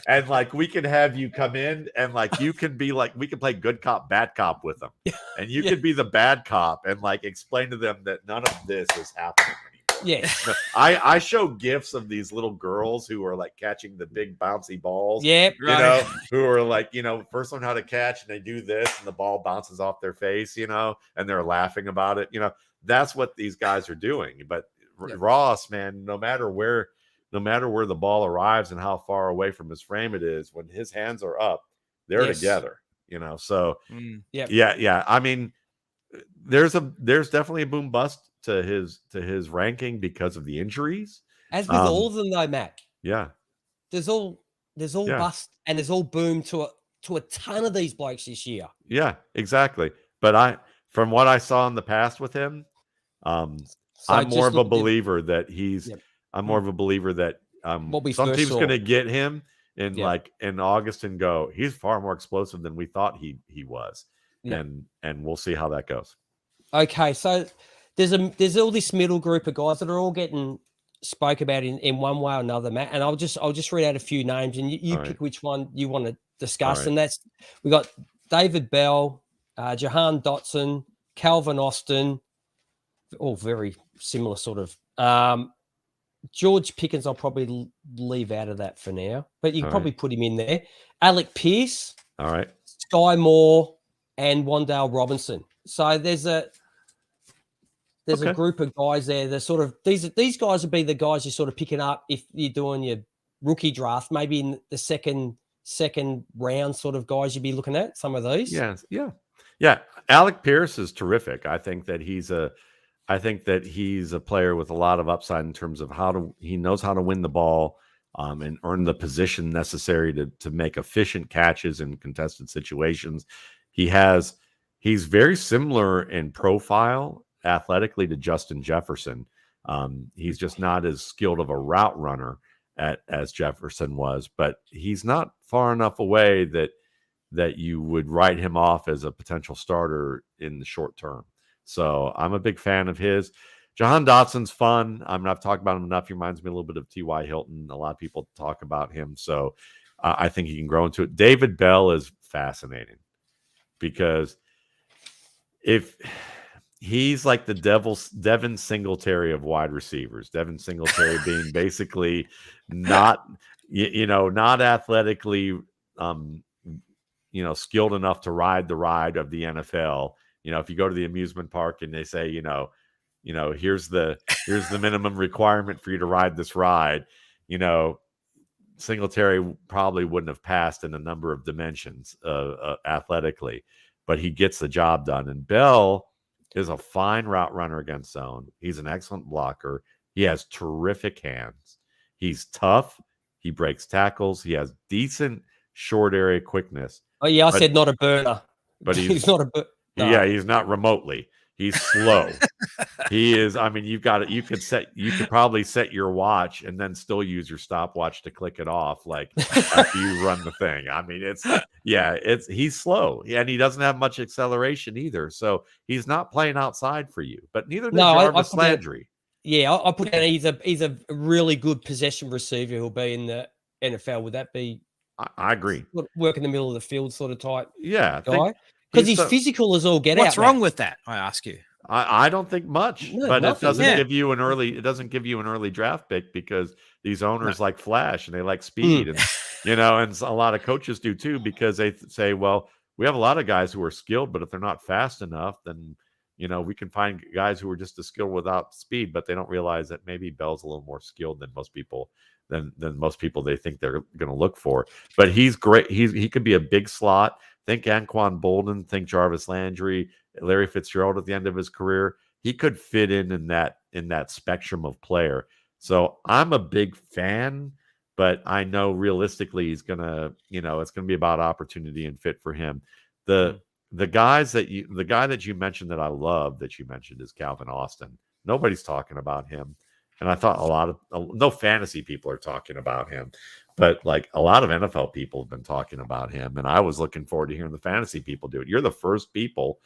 and we can have you come in and you can be we can play good cop, bad cop with them. And you could be the bad cop and explain to them that none of this is happening anymore. Yeah. I show gifs of these little girls who are catching the big bouncy balls. Yeah. Right. Who are first learn how to catch and they do this and the ball bounces off their face, and they're laughing about it. That's what these guys are doing. But Ross, man, no matter where the ball arrives and how far away from his frame it is, when his hands are up, they're together, So yeah. I mean, there's definitely a boom bust to his ranking because of the injuries. As with all of them though, Matt. Yeah. There's all bust and there's all boom to a ton of these blokes this year. Yeah, exactly. But from what I saw in the past with him, I'm more of a believer that I'm more of a believer that some team's going to get him in in August and go, he's far more explosive than we thought he was. Yeah. And we'll see how that goes. Okay, so there's all this middle group of guys that are all getting spoke about in one way or another, Matt. And I'll just read out a few names and you pick which one you want to discuss. Right. And that's we got David Bell, Jahan Dotson, Calvin Austin, all very similar sort of. George Pickens, I'll probably leave out of that for now, but you can probably put him in there. Alec Pierce, all right, Sky Moore, and Wan'Dale Robinson. So there's a group of guys there. They're sort of these guys would be the guys you're sort of picking up if you're doing your rookie draft, maybe in the second round sort of guys you'd be looking at. Some of these, yeah. Alec Pierce is terrific. I think that he's a player with a lot of upside in terms of he knows how to win the ball and earn the position necessary to make efficient catches in contested situations. He's very similar in profile athletically to Justin Jefferson. He's just not as skilled of a route runner as Jefferson was, but he's not far enough away that you would write him off as a potential starter in the short term. So I'm a big fan of his. Jahan Dotson's fun. I've talked about him enough. He reminds me a little bit of T.Y. Hilton. A lot of people talk about him. So I think he can grow into it. David Bell is fascinating because if he's like the Devin Singletary of wide receivers, Devin Singletary being basically not athletically, skilled enough to ride the ride of the NFL. If you go to the amusement park and they say, here's the minimum requirement for you to ride this ride, Singletary probably wouldn't have passed in a number of dimensions athletically, but he gets the job done. And Bell is a fine route runner against zone. He's an excellent blocker. He has terrific hands. He's tough. He breaks tackles. He has decent short area quickness. Oh yeah, I said not a burner, but he's not a burner. No. Yeah, he's not remotely. He's slow. He is. I mean, you could probably set your watch and then still use your stopwatch to click it off, after you run the thing. I mean, he's slow and he doesn't have much acceleration either. So he's not playing outside for you. But neither does Jarvis Landry. I put down he's a really good possession receiver who'll be in the NFL. Would that be? I agree. Work in the middle of the field sort of type. Yeah, guy. Because he's physical as all get out. What's wrong Matt? with that? I ask you. I don't think much, but nothing, it doesn't give you an early. It doesn't give you an early draft pick because these owners like flash and they like speed, and and a lot of coaches do too because they say, well, we have a lot of guys who are skilled, but if they're not fast enough, then we can find guys who are just as skilled without speed, but they don't realize that maybe Bell's a little more skilled than most people. Than most people they think they're going to look for. But he's great. He could be a big slot. Think Anquan Bolden. Think Jarvis Landry, Larry Fitzgerald at the end of his career. he could fit in that spectrum of player. So I'm a big fan, but I know realistically he's gonna, it's gonna be about opportunity and fit for him. The guy that you mentioned that I love that you mentioned is Calvin Austin. Nobody's talking about him. And I thought no fantasy people are talking about him, but like a lot of NFL people have been talking about him. And I was looking forward to hearing the fantasy people do it. You're the first people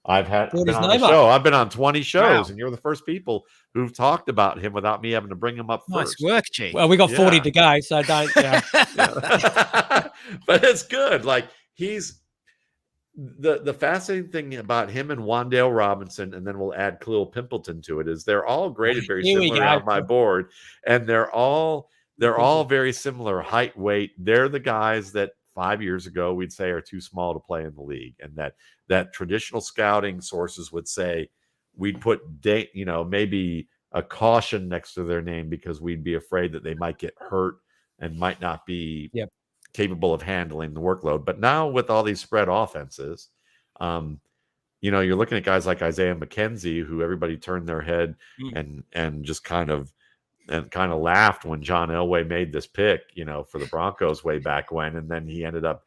I've been on the show. I've been on 20 shows, and you're the first people who've talked about him without me having to bring him up first. Nice work, G. Well, we got 40 to go, so don't. But it's good. Like he's the fascinating thing about him and Wan'Dale Robinson, and then we'll add Khalil Pimpleton to it, is they're all graded very similar on my board, and they're all very similar height, weight. They're the guys that 5 years ago we'd say are too small to play in the league, and that traditional scouting sources would say we'd put maybe a caution next to their name because we'd be afraid that they might get hurt and might not be capable of handling the workload. But now with all these spread offenses, you're looking at guys like Isaiah McKenzie, who everybody turned their head and just kind of laughed when John Elway made this pick, for the Broncos way back when, and then he ended up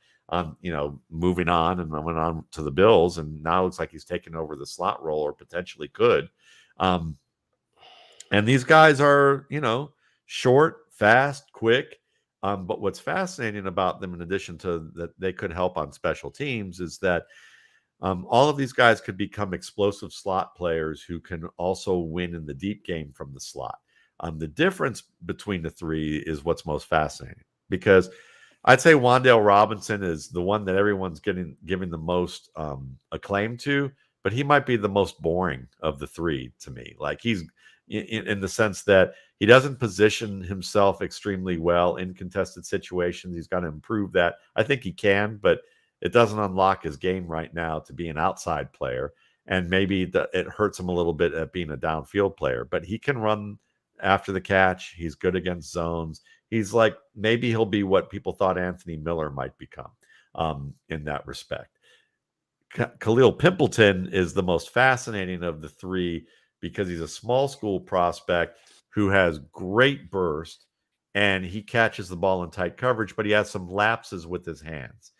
moving on and went on to the Bills, and now it looks like he's taken over the slot role, or potentially could. And these guys are, short, fast, quick. But what's fascinating about them, in addition to that they could help on special teams, is that all of these guys could become explosive slot players who can also win in the deep game from the slot. The difference between the three is what's most fascinating, because I'd say Wan'Dale Robinson is the one that everyone's giving the most acclaim to, but he might be the most boring of the three to me. Like he's in the sense that he doesn't position himself extremely well in contested situations. He's got to improve that. I think he can, but it doesn't unlock his game right now to be an outside player. And maybe it hurts him a little bit at being a downfield player, but he can run after the catch. He's good against zones. He's like, maybe he'll be what people thought Anthony Miller might become in that respect. Khalil Pimpleton is the most fascinating of the three because he's a small school prospect who has great burst, and he catches the ball in tight coverage, but he has some lapses with his hands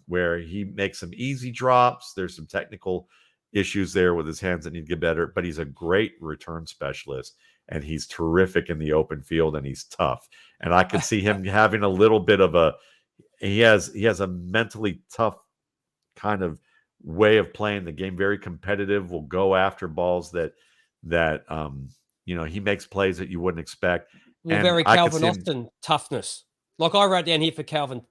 where he makes some easy drops. There's some technical issues there with his hands that need to get better, but he's a great return specialist, and he's terrific in the open field, and he's tough. And I could see him having a little bit of he has a mentally tough kind of way of playing the game, very competitive, will go after balls that he makes plays that you wouldn't expect. Well, very Calvin Austin toughness. Like I wrote down here for Calvin,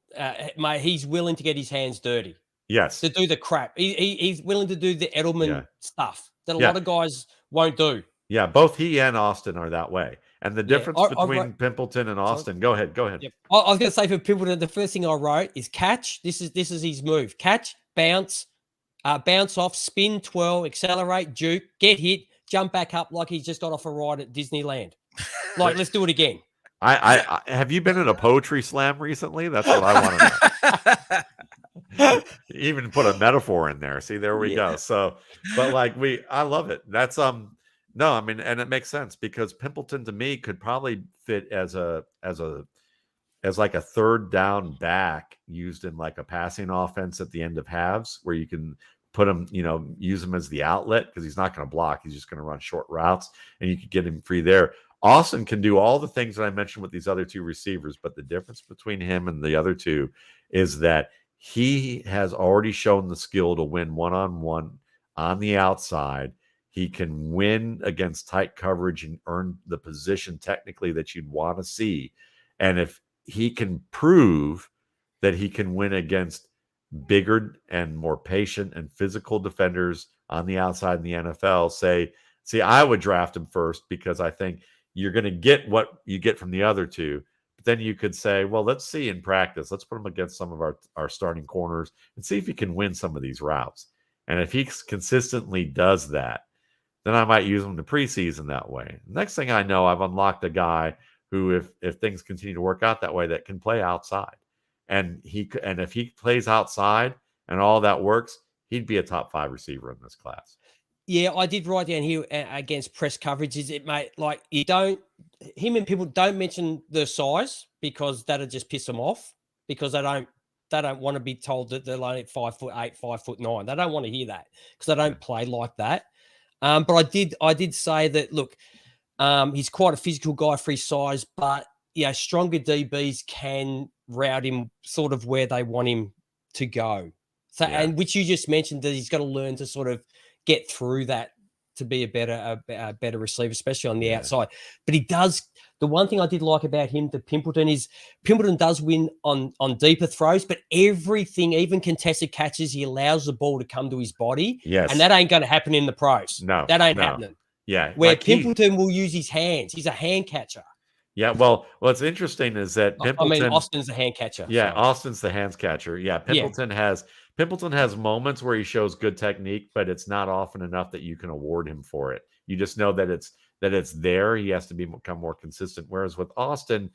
mate, he's willing to get his hands dirty. Yes. To do the crap. He's willing to do the Edelman stuff that a lot of guys won't do. Yeah, both he and Austin are that way. And the difference between Pimpleton and Austin, go ahead. Yep. I was going to say for Pimpleton, the first thing I wrote is catch. This is his move. Catch, bounce off, spin, twirl, accelerate, juke, get hit, jump back up like he's just got off a ride at Disneyland. Like, let's do it again. I have you been in a poetry slam recently? That's what I want to know. Even put a metaphor in there. See, there we go. So, but I love it. That's no, I mean, and it makes sense because Pimpleton to me could probably fit as like a third down back used in like a passing offense at the end of halves, where you can put him, use him as the outlet because he's not going to block. He's just going to run short routes, and you could get him free there. Austin can do all the things that I mentioned with these other two receivers, but the difference between him and the other two is that he has already shown the skill to win one-on-one on the outside. He can win against tight coverage and earn the position technically that you'd want to see. And if he can prove that he can win against bigger and more patient and physical defenders on the outside in the NFL, I would draft him first because I think you're going to get what you get from the other two. But then you could say, well, let's see in practice. Let's put him against some of our starting corners and see if he can win some of these routes. And if he consistently does that, then I might use him in the preseason that way. Next thing I know, I've unlocked a guy who, if things continue to work out that way, that can play outside. And if he plays outside and all that works, he'd be a top 5 receiver in this class. Yeah, I did write down here against press coverage. Is it, mate? Like him and people don't mention the size because that'll just piss them off because they don't want to be told that they're only 5'8", 5'9". They don't want to hear that because they don't play like that. But I did say that, look, he's quite a physical guy for his size, but stronger DBs can route him sort of where they want him to go. So, and which you just mentioned that he's got to learn to sort of get through that to be a better receiver, especially on the outside. But he does. The one thing I did like about him to Pimpleton is Pimpleton does win on deeper throws, but everything, even contested catches, he allows the ball to come to his body. Yes. And that ain't going to happen in the pros. No. That ain't happening. Yeah. Where like Pimpleton will use his hands. He's a hand catcher. Yeah. Well, what's interesting is that Pimpleton, Austin's the hand catcher. Yeah. Sorry. Austin's the hands catcher. Yeah. Pimpleton has moments where he shows good technique, but it's not often enough that you can award him for it. You just know that it's there. He has to become more consistent. Whereas with Austin,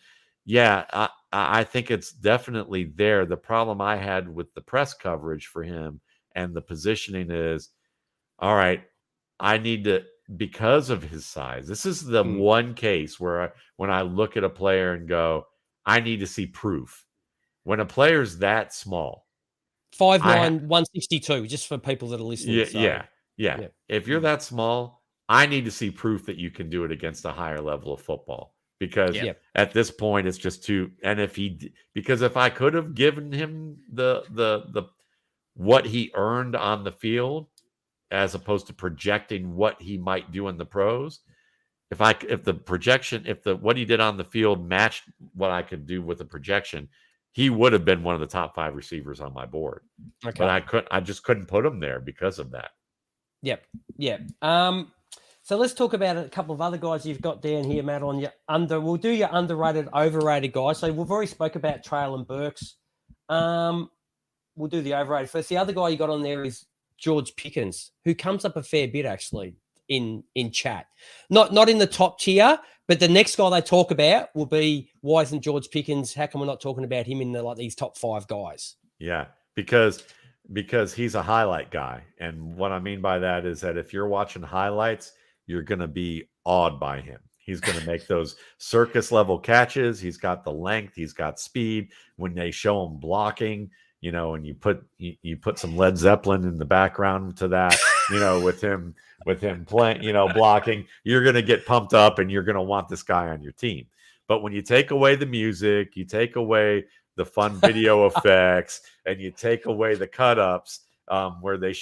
I think it's definitely there. The problem I had with the press coverage for him and the positioning is, all right, I need to, because of his size, this is the one case where when I look at a player and go, I need to see proof. When a player's that small, 5'9", 162, just for people that are listening. Yeah. If you're that small, I need to see proof that you can do it against a higher level of football. Because at this point, it's just too. And because if I could have given him the what he earned on the field, as opposed to projecting what he might do in the pros, if what he did on the field matched what I could do with the projection, he would have been one of the top 5 receivers on my board. Okay. But I just couldn't put him there because of that. Yep. So let's talk about a couple of other guys you've got down here, Matt, on your we'll do your underrated, overrated guys. So we've already spoke about Traylon Burks. We'll do the overrated first. The other guy you got on there is George Pickens, who comes up a fair bit actually in chat. Not in the top tier, but the next guy they talk about will be, why isn't George Pickens? How come we're not talking about him in these top 5 guys? Yeah, because he's a highlight guy. And what I mean by that is that if you're watching highlights, you're going to be awed by him. He's going to make those circus level catches. He's got the length. He's got speed. When they show him blocking, and you put some Led Zeppelin in the background to that, with him playing, blocking, you're going to get pumped up and you're going to want this guy on your team. But when you take away the music, you take away the fun video effects, and you take away the cut-ups where they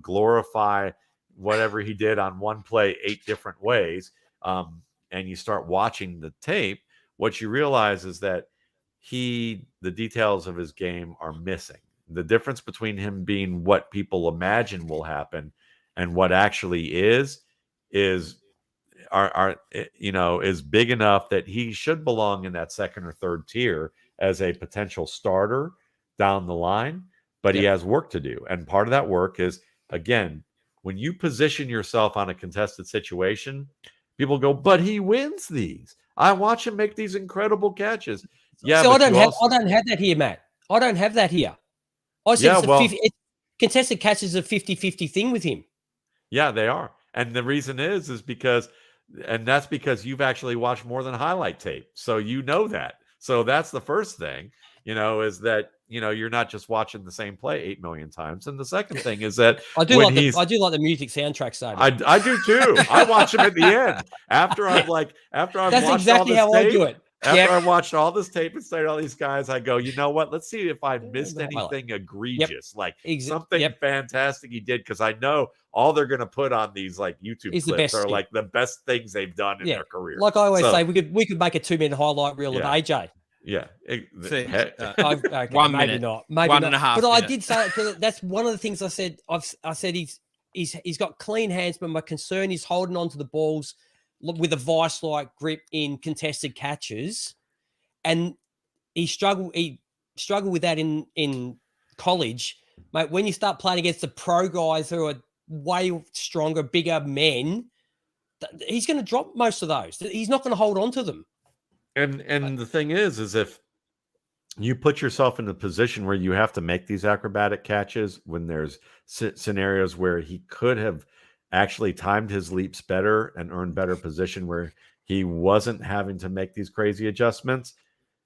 glorify whatever he did on one play 8 different ways, and you start watching the tape, what you realize is that the details of his game are missing. The difference between him being what people imagine will happen and what actually is big enough that he should belong in that second or third tier as a potential starter down the line, but he has work to do. And part of that work is, again, when you position yourself on a contested situation, people go, but he wins these. I watch him make these incredible catches. Yeah, so I don't have that here, Matt. I don't have that here. I said contested catches a 50-50 thing with him. Yeah, they are. And the reason is because that's because you've actually watched more than highlight tape. So that. So that's the first thing, is that, you're not just watching the same play 8 million times. And the second thing is that I do like the music soundtrack side. I do too. I watch him at the end after I've That's watched exactly all this how tape, I do it. After I watched all this tape and studied all these guys, I go, you know what? Let's see if I missed anything egregious, something fantastic he did, because I know all they're going to put on these YouTube clips are the best things they've done in their career. Like I always say, we could make a 2-minute highlight reel of AJ. Yeah. Okay, 1 maybe minute. not. Maybe 1.5 not. But minutes. I did say, because that's one of the things I said. I said he's got clean hands, but my concern is holding on to the balls with a vice-like grip in contested catches. And he struggled with that in college. Mate, when you start playing against the pro guys who are way stronger, bigger men, he's going to drop most of those. He's not going to hold on to them. And the thing is if you put yourself in a position where you have to make these acrobatic catches when there's scenarios where he could have actually timed his leaps better and earned better position where he wasn't having to make these crazy adjustments.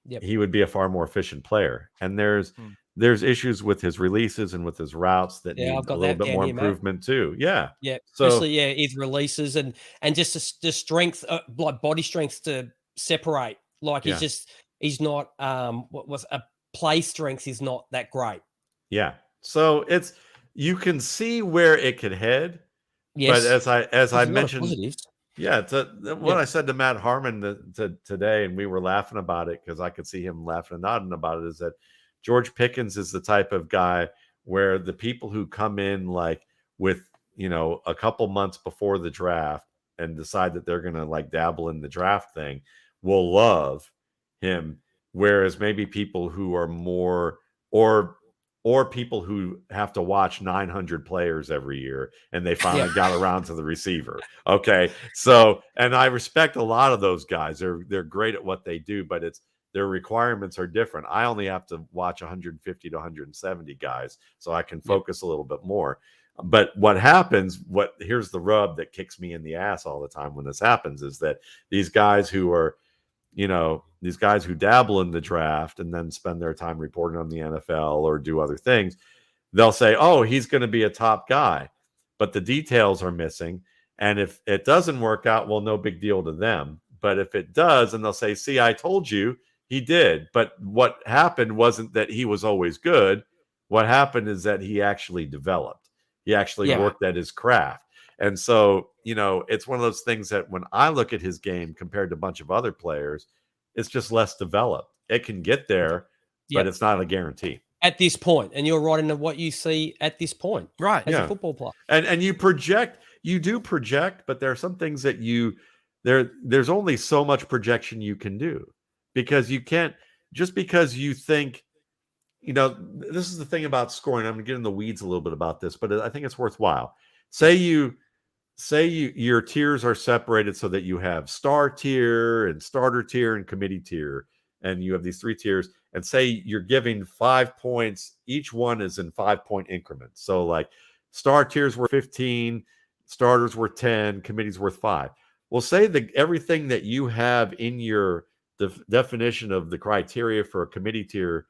Yep. He would be a far more efficient player. And there's issues with his releases and with his routes that need a little bit more improvement too. Yeah. Yeah. So, especially his releases and just the strength, like body strength to separate. Like he's not what was a play strength is not that great. Yeah. So you can see where it could head. Yes. But as I mentioned, yeah, what I said to Matt Harmon today, and we were laughing about it because I could see him laughing and nodding about it, is that George Pickens is the type of guy where the people who come in like with, a couple months before the draft and decide that they're going to like dabble in the draft thing will love him. Whereas maybe people who are more, or people who have to watch 900 players every year and they finally got around to the receiver. Okay. So, and I respect a lot of those guys. They're great at what they do, but their requirements are different. I only have to watch 150 to 170 guys so I can focus a little bit more. But what happens, here's the rub that kicks me in the ass all the time when this happens, is that these guys who are, these guys who dabble in the draft and then spend their time reporting on the NFL or do other things, they'll say, oh, he's going to be a top guy, but the details are missing. And if it doesn't work out, well, no big deal to them. But if it does, and they'll say, see, I told you he did. But what happened wasn't that he was always good. What happened is that he actually developed. He actually worked at his craft. And so, it's one of those things that when I look at his game compared to a bunch of other players, it's just less developed. It can get there, but it's not a guarantee. At this point, and you're right into what you see at this point, right? As a football player, and you do project, but there are some things that there's only so much projection you can do, because you can't, just because you think, this is the thing about scoring. I'm gonna get in the weeds a little bit about this, but I think it's worthwhile. Say your tiers are separated so that you have star tier and starter tier and committee tier, and you have these 3 tiers, and say you're giving 5 points, each one is in 5-point increments. So like star tiers were 15, starters were 10, committees worth 5. Well, say that everything that you have in your definition of the criteria for a committee tier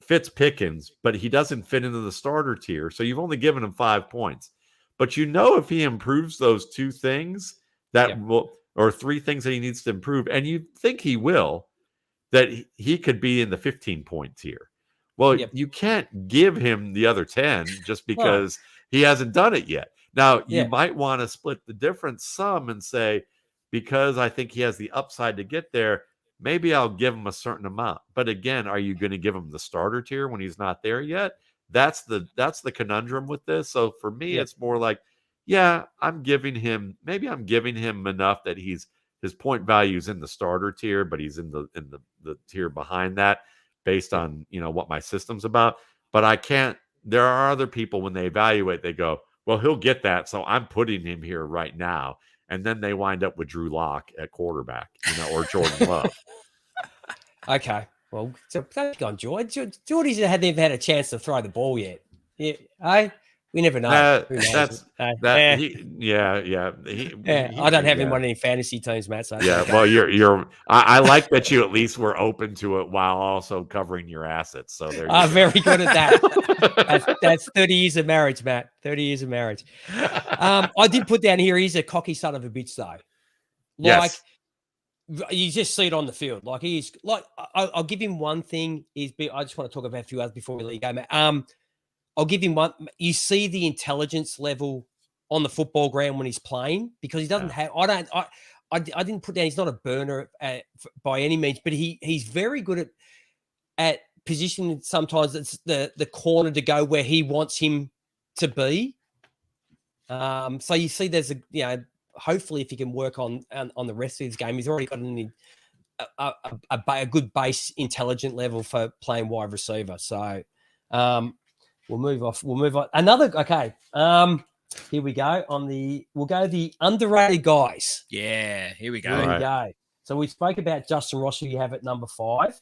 fits Pickens, but he doesn't fit into the starter tier. So you've only given him 5 points. But if he improves those 2 things or 3 things that he needs to improve, and you think he will, that he could be in the 15-point tier. Well, you can't give him the other 10 just because he hasn't done it yet. Now, you might want to split the difference some and say, because I think he has the upside to get there, maybe I'll give him a certain amount. But again, are you going to give him the starter tier when he's not there yet? That's the conundrum with this. So for me, it's more like, I'm giving him enough that his point value is in the starter tier, but he's in the tier behind that based on, what my system's about. But I can't, there are other people when they evaluate, they go, well, he'll get that, so I'm putting him here right now. And then they wind up with Drew Lock at quarterback, or Jordan Love. Okay. Well, so that's gone, George. Geordie's hadn't even had a chance to throw the ball yet. We never know. I don't have him on any fantasy teams, Matt. So well, I like that you at least were open to it while also covering your assets. So there you go. Very good at that. That's 30 years of marriage, Matt. 30 years of marriage. I did put down here, he's a cocky son of a bitch, though. Yes. You just see it on the field. Like he's like, I'll give him one thing. I just want to talk about a few others before we let you go, Matt. I'll give him one. You see the intelligence level on the football ground when he's playing, because he doesn't have. I didn't put down. He's not a burner by any means, but he's very good at positioning. Sometimes it's the corner to go where he wants him to be. So you see, there's hopefully, if he can work on the rest of his game, he's already got a good base intelligent level for playing wide receiver. So we'll move on. Okay. Here we go. We'll go the underrated guys. Yeah, here we go. Here we go. So we spoke about Justin Ross, who you have at number 5.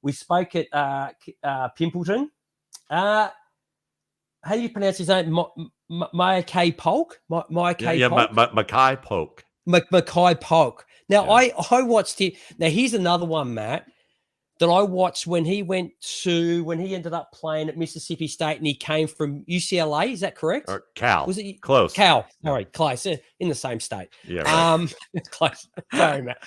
We spoke at Pimpleton. How do you pronounce his name? Mackay Polk? Mackay Polk. Mackay Polk. Now, Yeah. I watched him. Now, here's another one, Matt, that I watched when he ended up playing at Mississippi State and he came from UCLA. Is that correct? Or Cal. Was it Close? Cal. Sorry, close. In the same state. Yeah. Right. Close. Sorry, Matt.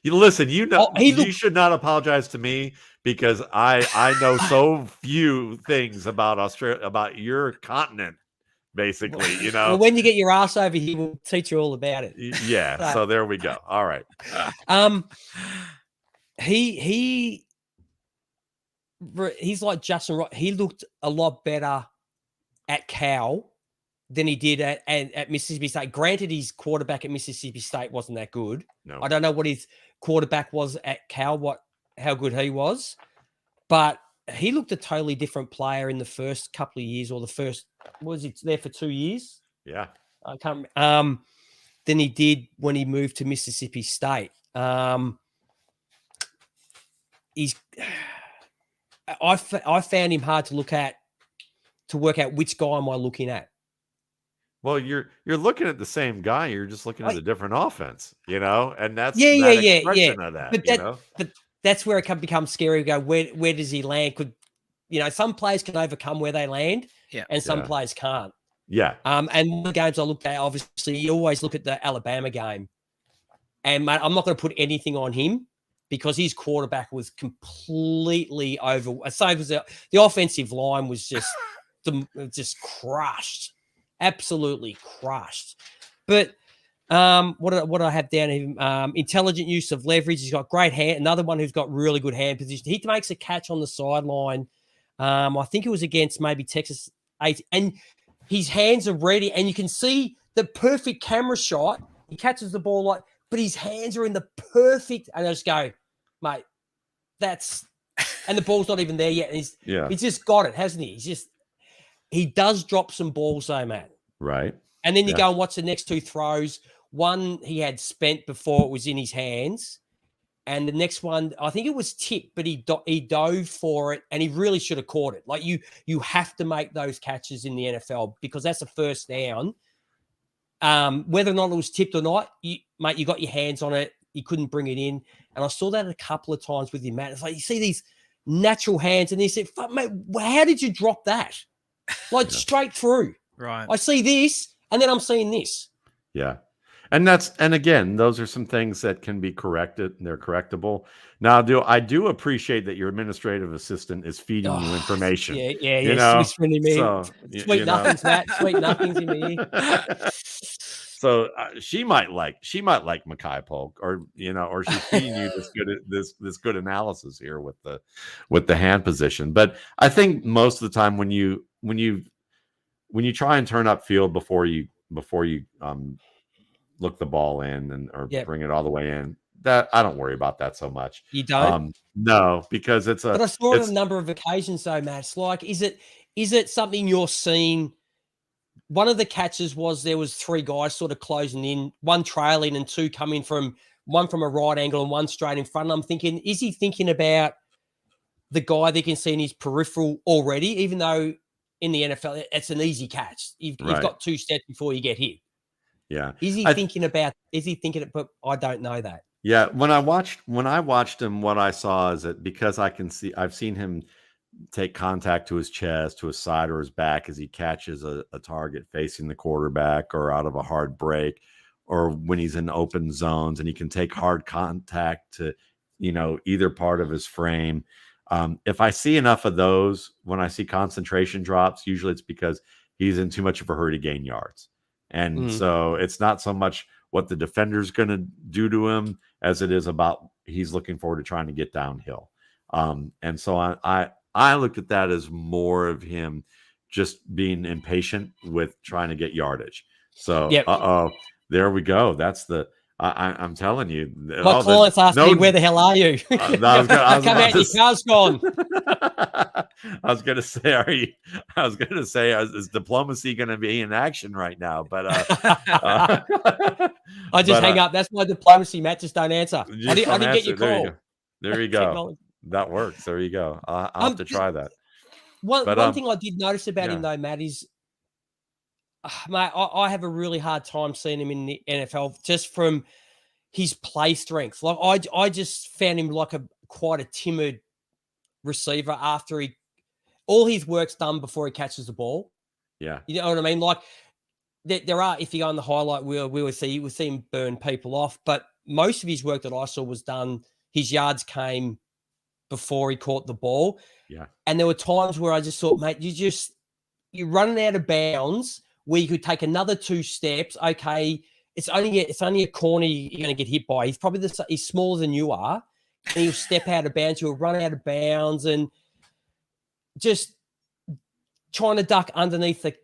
You listen. You he should not apologize to me because I know so few things about Australia, about your continent. Basically, you know. Well, when you get your ass over here, we'll teach you all about it. Yeah. So there we go. All right. He's like Justin Ross. He looked a lot better at Cal than he did at Mississippi State. Granted, his quarterback at Mississippi State wasn't that good. No. I don't know what his quarterback was at Cal, how good he was, but he looked a totally different player in the first couple of years, or the first, was he there for 2 years? Yeah. I can't than he did when he moved to Mississippi State. I found him hard to work out which guy am I looking at. Well, you're looking at the same guy. You're just looking at a different offense, you know, and that's yeah. of that. But that's where it can become scary. We go, where does he land? Could, you know, some players can overcome where they land, and some players can't. Yeah. And the games I looked at, obviously, you always look at the Alabama game, and mate, I'm not going to put anything on him because his quarterback was completely over. So was the offensive line was just crushed, absolutely crushed. But what do I have down here? Intelligent use of leverage. He's got great hand. Another one who's got really good hand position. He makes a catch on the sideline. I think it was against maybe Texas 8, and his hands are ready, and you can see the perfect camera shot. He catches the ball but his hands are in the perfect, and I just go, mate, and the ball's not even there yet. And he's just got it, hasn't he? He does drop some balls though, Matt. Right. And then you go and watch the next 2 throws. One he had spent before it was in his hands. And the next one, I think it was tipped, but he dove for it, and he really should have caught it. Like you have to make those catches in the NFL because that's a first down. Whether or not it was tipped or not, you got your hands on it. You couldn't bring it in. And I saw that a couple of times with him, Matt. It's like you see these natural hands, and he said, "Fuck, mate, how did you drop that? Like straight through." Right. I see this, and then I'm seeing this. Yeah. And again, those are some things that can be corrected, and they're correctable. Now, I do appreciate that your administrative assistant is feeding you information. Yeah. Sweet nothings, Matt. Sweet nothings in me. So she might like Mackay Polk, or she's feeding you this good analysis here with the hand position. But I think most of the time when you try and turn up field before you look the ball in or bring it all the way in, that I don't worry about that so much. You don't? No, because but I saw it on a number of occasions though, Matt. It's like, is it something you're seeing? One of the catches was there was 3 guys sort of closing in, one trailing and 2 coming from a right angle and one straight in front. And I'm thinking, is he thinking about the guy that can see in his peripheral already, even though in the NFL, it's an easy catch. You've got 2 steps before you get hit. Yeah. Is he thinking it? But I don't know that. Yeah. When I watched him, what I saw is that because I've seen him take contact to his chest, to his side or his back as he catches a target facing the quarterback or out of a hard break, or when he's in open zones and he can take hard contact to, either part of his frame. If I see enough of those, when I see concentration drops, usually it's because he's in too much of a hurry to gain yards. And so it's not so much what the defender's going to do to him as it is about he's looking forward to trying to get downhill. And so I looked at that as more of him just being impatient with trying to get yardage. So, there we go. That's I'm telling you. My clients asked me, where the hell are you? Come out, your car's gone. I was going to say, is diplomacy going to be in action right now? But I just hang up. That's my diplomacy, Matt. Just don't answer. I didn't get your call. There you go. That works. There you go. I'll have to try that. One thing I did notice about him though, Matt, is mate, I have a really hard time seeing him in the NFL just from his play strength. Like I just found him like quite a timid receiver after all his work's done before he catches the ball. Yeah. You know what I mean? Like there are, if you go on the highlight wheel, we'll see him burn people off. But most of his work that I saw was done, his yards came before he caught the ball. Yeah. And there were times where I just thought, mate, you're running out of bounds where you could take another 2 steps. Okay, it's only a corner you're going to get hit by. He's probably he's smaller than you are, and he'll step out of bounds. You'll run out of bounds, and just trying to duck underneath the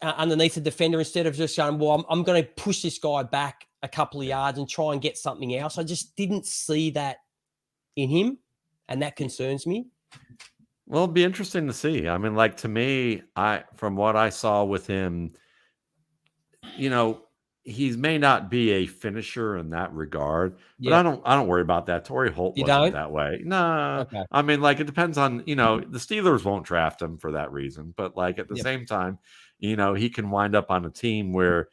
underneath the defender instead of just going, well, I'm going to push this guy back a couple of yards and try and get something else. I just didn't see that in him, and that concerns me. Well, it'd be interesting to see. I mean, like, to me, from what I saw with him, you know, he may not be a finisher in that regard, but I don't worry about that. Torrey Holt wasn't that way. No, okay. I mean, like, it depends on, the Steelers won't draft him for that reason, but like at the same time, he can wind up on a team where,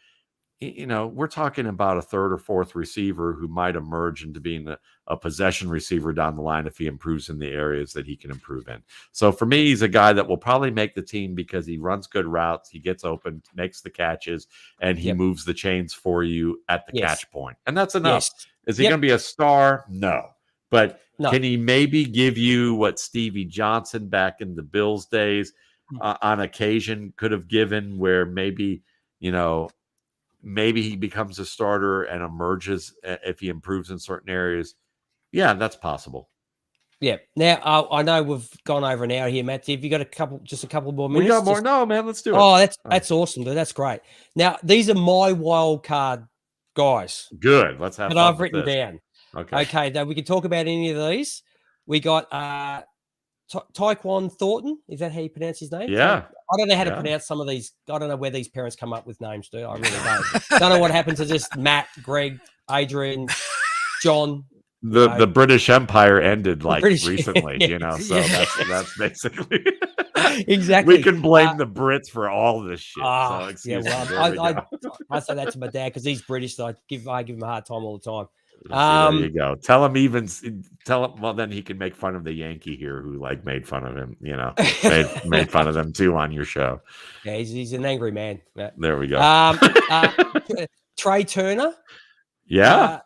we're talking about a 3rd or 4th receiver who might emerge into being a possession receiver down the line if he improves in the areas that he can improve in. So for me, he's a guy that will probably make the team because he runs good routes, he gets open, makes the catches, and he moves the chains for you at the catch point. And that's enough. Is he going to be a star? No. But can he maybe give you what Stevie Johnson back in the Bills days on occasion could have given, where maybe he becomes a starter and emerges if he improves in certain areas? Yeah, that's possible. Yeah. Now, I know we've gone over an hour here, Matt. Have you got just a couple more minutes? We got more. No, man, let's do it. Oh, that's awesome, dude. That's great. Now, these are my wild card guys. Good. Let's have fun that I've with written this. down. Okay. Now we can talk about any of these. We got Tyquan Thornton. Is that how you pronounce his name? Yeah. I don't know how to pronounce some of these. I don't know where these parents come up with names, dude. I really don't. Don't know what happened to just Matt, Greg, Adrian, John. The British Empire ended recently, so that's basically exactly. We can blame the Brits for all this shit. So excuse me. I say that to my dad because he's British, so I give him a hard time all the time. There you go. Tell him. Well, then he can make fun of the Yankee here who made fun of him. Made fun of them too on your show. Yeah, he's an angry man. There we go. Trey Turner. Yeah.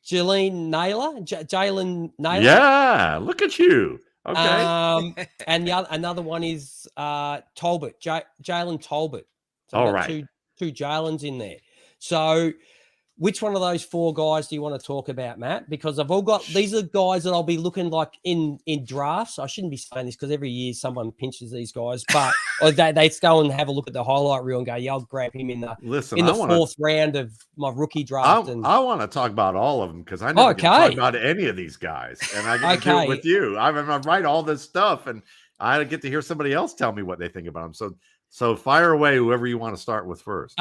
Jalen Naylor. Yeah, look at you. Okay. And another one is Talbot. Jalen Talbot. So all right. Two Jalens in there. So which one of those 4 guys do you want to talk about, Matt? Because these are guys that I'll be looking like in drafts. I shouldn't be saying this because every year someone pinches these guys, but they go and have a look at the highlight reel and go, yeah, I'll grab him in the 4th round of my rookie draft. I want to talk about all of them because I never get to talk about any of these guys, and I get to do it with you. I write all this stuff, and I get to hear somebody else tell me what they think about them. So fire away, whoever you want to start with first.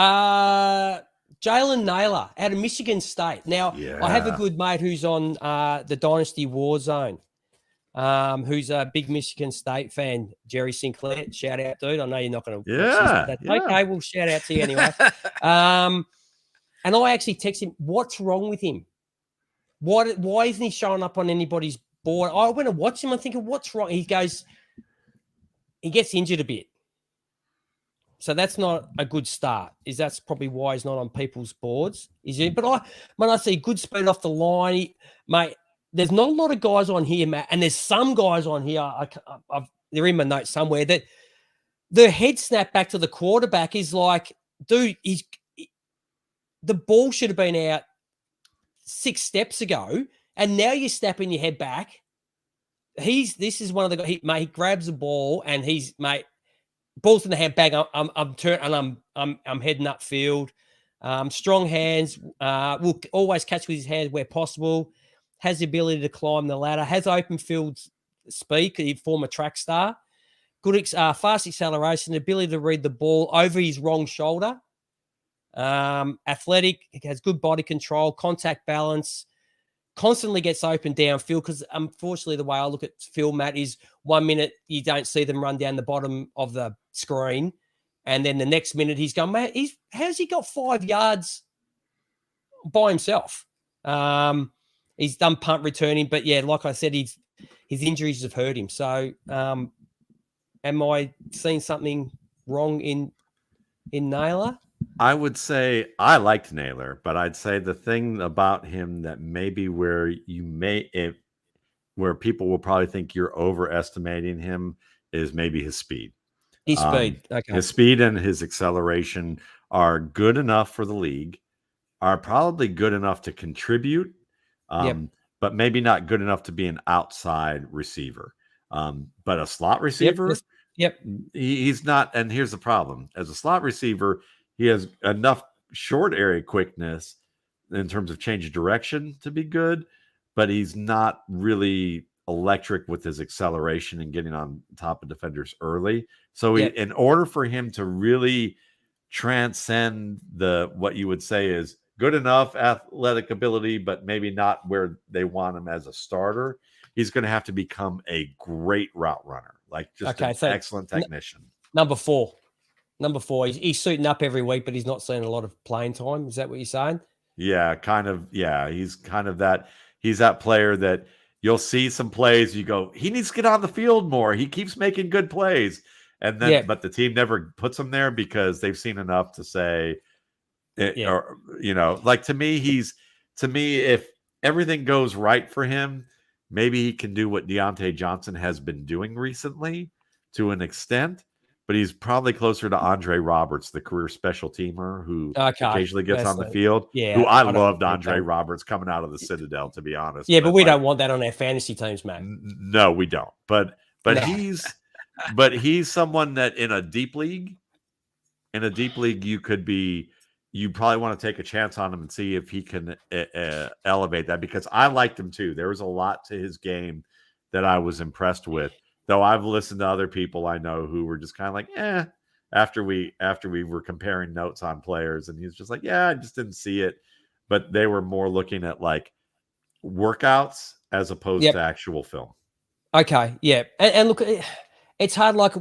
Jalen Naylor out of Michigan State. Now, I have a good mate who's on the Dynasty Warzone, who's a big Michigan State fan, Jerry Sinclair. Shout out, dude. I know you're not going to watch this. Okay, we'll shout out to you anyway. And I actually text him, what's wrong with him? Why isn't he showing up on anybody's board? I went and watched him. I'm thinking, what's wrong? He gets injured a bit. So that's not a good start. That's probably why he's not on people's boards. But when I see good speed off the line, mate, there's not a lot of guys on here, Matt, and there's some guys on here. They're in my notes somewhere that the head snap back to the quarterback is like, dude, the ball should have been out 6 steps ago, and now you're snapping your head back. This is one of the guys. He grabs the ball and ball's in the handbag. I'm heading upfield. Strong hands. Will always catch with his hands where possible. Has the ability to climb the ladder. Has open field speed. He'd form a track star. Good fast acceleration. Ability to read the ball over his wrong shoulder. Athletic. Has good body control. Contact balance. constantly gets open downfield because unfortunately the way I look at Phil, Matt, is 1 minute you don't see them run down the bottom of the screen, and then the next minute he's gone, mate, how's he got 5 yards by himself? He's done punt returning, but yeah, like I said, his injuries have hurt him. So am I seeing something wrong in Naylor? I would say I liked Naylor, but I'd say the thing about him that maybe where people will probably think you're overestimating him is maybe his speed. His speed. Okay. His speed and his acceleration are good enough for the league, are probably good enough to contribute, but maybe not good enough to be an outside receiver. But a slot receiver, he's not. And here's the problem. As a slot receiver, he has enough short area quickness in terms of change of direction to be good, but he's not really electric with his acceleration and getting on top of defenders early. So in order for him to really transcend what you would say is good enough athletic ability, but maybe not where they want him as a starter, he's going to have to become a great route runner, like just an excellent technician. Number four, he's suiting up every week, but he's not seeing a lot of playing time. Is that what you're saying? Yeah, kind of. Yeah, he's kind of that. He's that player that you'll see some plays. You go, he needs to get on the field more. He keeps making good plays. And then, but the team never puts him there because they've seen enough to say, or, like to me, if everything goes right for him, maybe he can do what Deontay Johnson has been doing recently to an extent, but he's probably closer to Andre Roberts, the career special teamer who occasionally gets on the field. Yeah, who I loved Andre Roberts coming out of the Citadel, to be honest. Yeah, but we don't want that on our fantasy teams, man. No, we don't. But he's someone that in a deep league, you probably want to take a chance on him and see if he can elevate that, because I liked him too. There was a lot to his game that I was impressed with, though I've listened to other people I know who were just kind of like, after we were comparing notes on players, and he's just like, I just didn't see it. But they were more looking at like workouts as opposed to actual film. Okay. Yeah. And look, it's hard. Like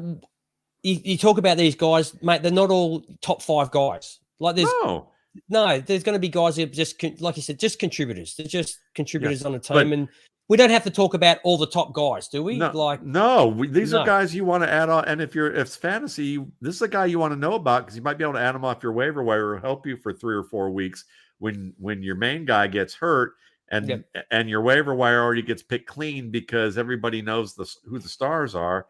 you talk about these guys, mate, they're not all top 5 guys. Like there's there's going to be guys who are just, like you said, just contributors. They're just contributors on a team. And we don't have to talk about all the top guys, do we? These are guys you want to add on. And if it's fantasy, this is a guy you want to know about, because you might be able to add him off your waiver wire or help you for 3 or 4 weeks when your main guy gets hurt and your waiver wire already gets picked clean because everybody knows who the stars are.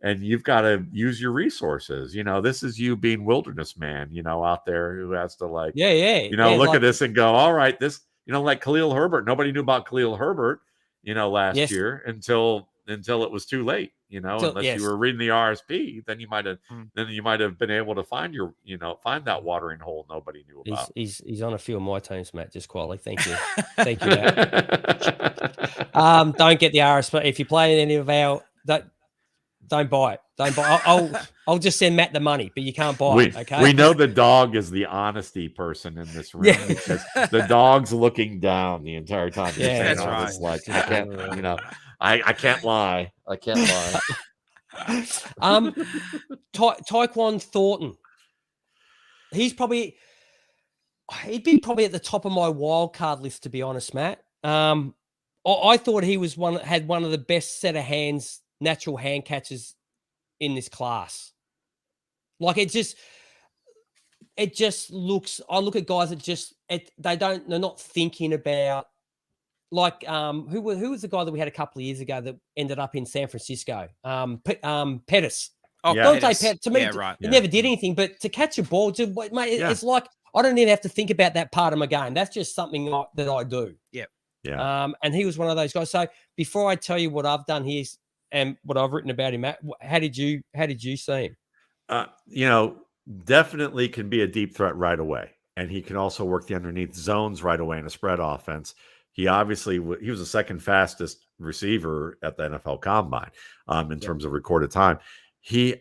And you've got to use your resources. This is you being wilderness man, out there who has to look at this and go, all right, this, like Khalil Herbert. Nobody knew about Khalil Herbert, last year until it was too late, unless you were reading the RSP, then you might have been able to find find that watering hole nobody knew about. He's on a few of my teams, Matt, just quietly. Thank you. Thank you, Matt. Don't get the RSP. If you play any of our don't buy it. Don't buy it. I'll just send Matt the money, but you can't buy it. Okay. We know the dog is the honesty person in this room because the dog's looking down the entire time. Yeah, that's right. It's like I can't, I can't lie. I can't lie. Tyquan Thornton. He'd be probably at the top of my wild card list, to be honest, Matt. I thought he was had one of the best set of hands, natural hand catches in this class. Like it just looks, I look at guys that they're not thinking about, like who was the guy that we had a couple of years ago that ended up in San Francisco? Pettis. Pettis. To me, he never did anything, but to catch a ball, it's like I don't even have to think about that part of my game. That's just something that I do. Yep. Yeah. And he was one of those guys. So before I tell you what I've done here and what I've written about him, Matt, how did you see him? Definitely can be a deep threat right away, and he can also work the underneath zones right away in a spread offense. He was the second fastest receiver at the NFL Combine in terms of recorded time.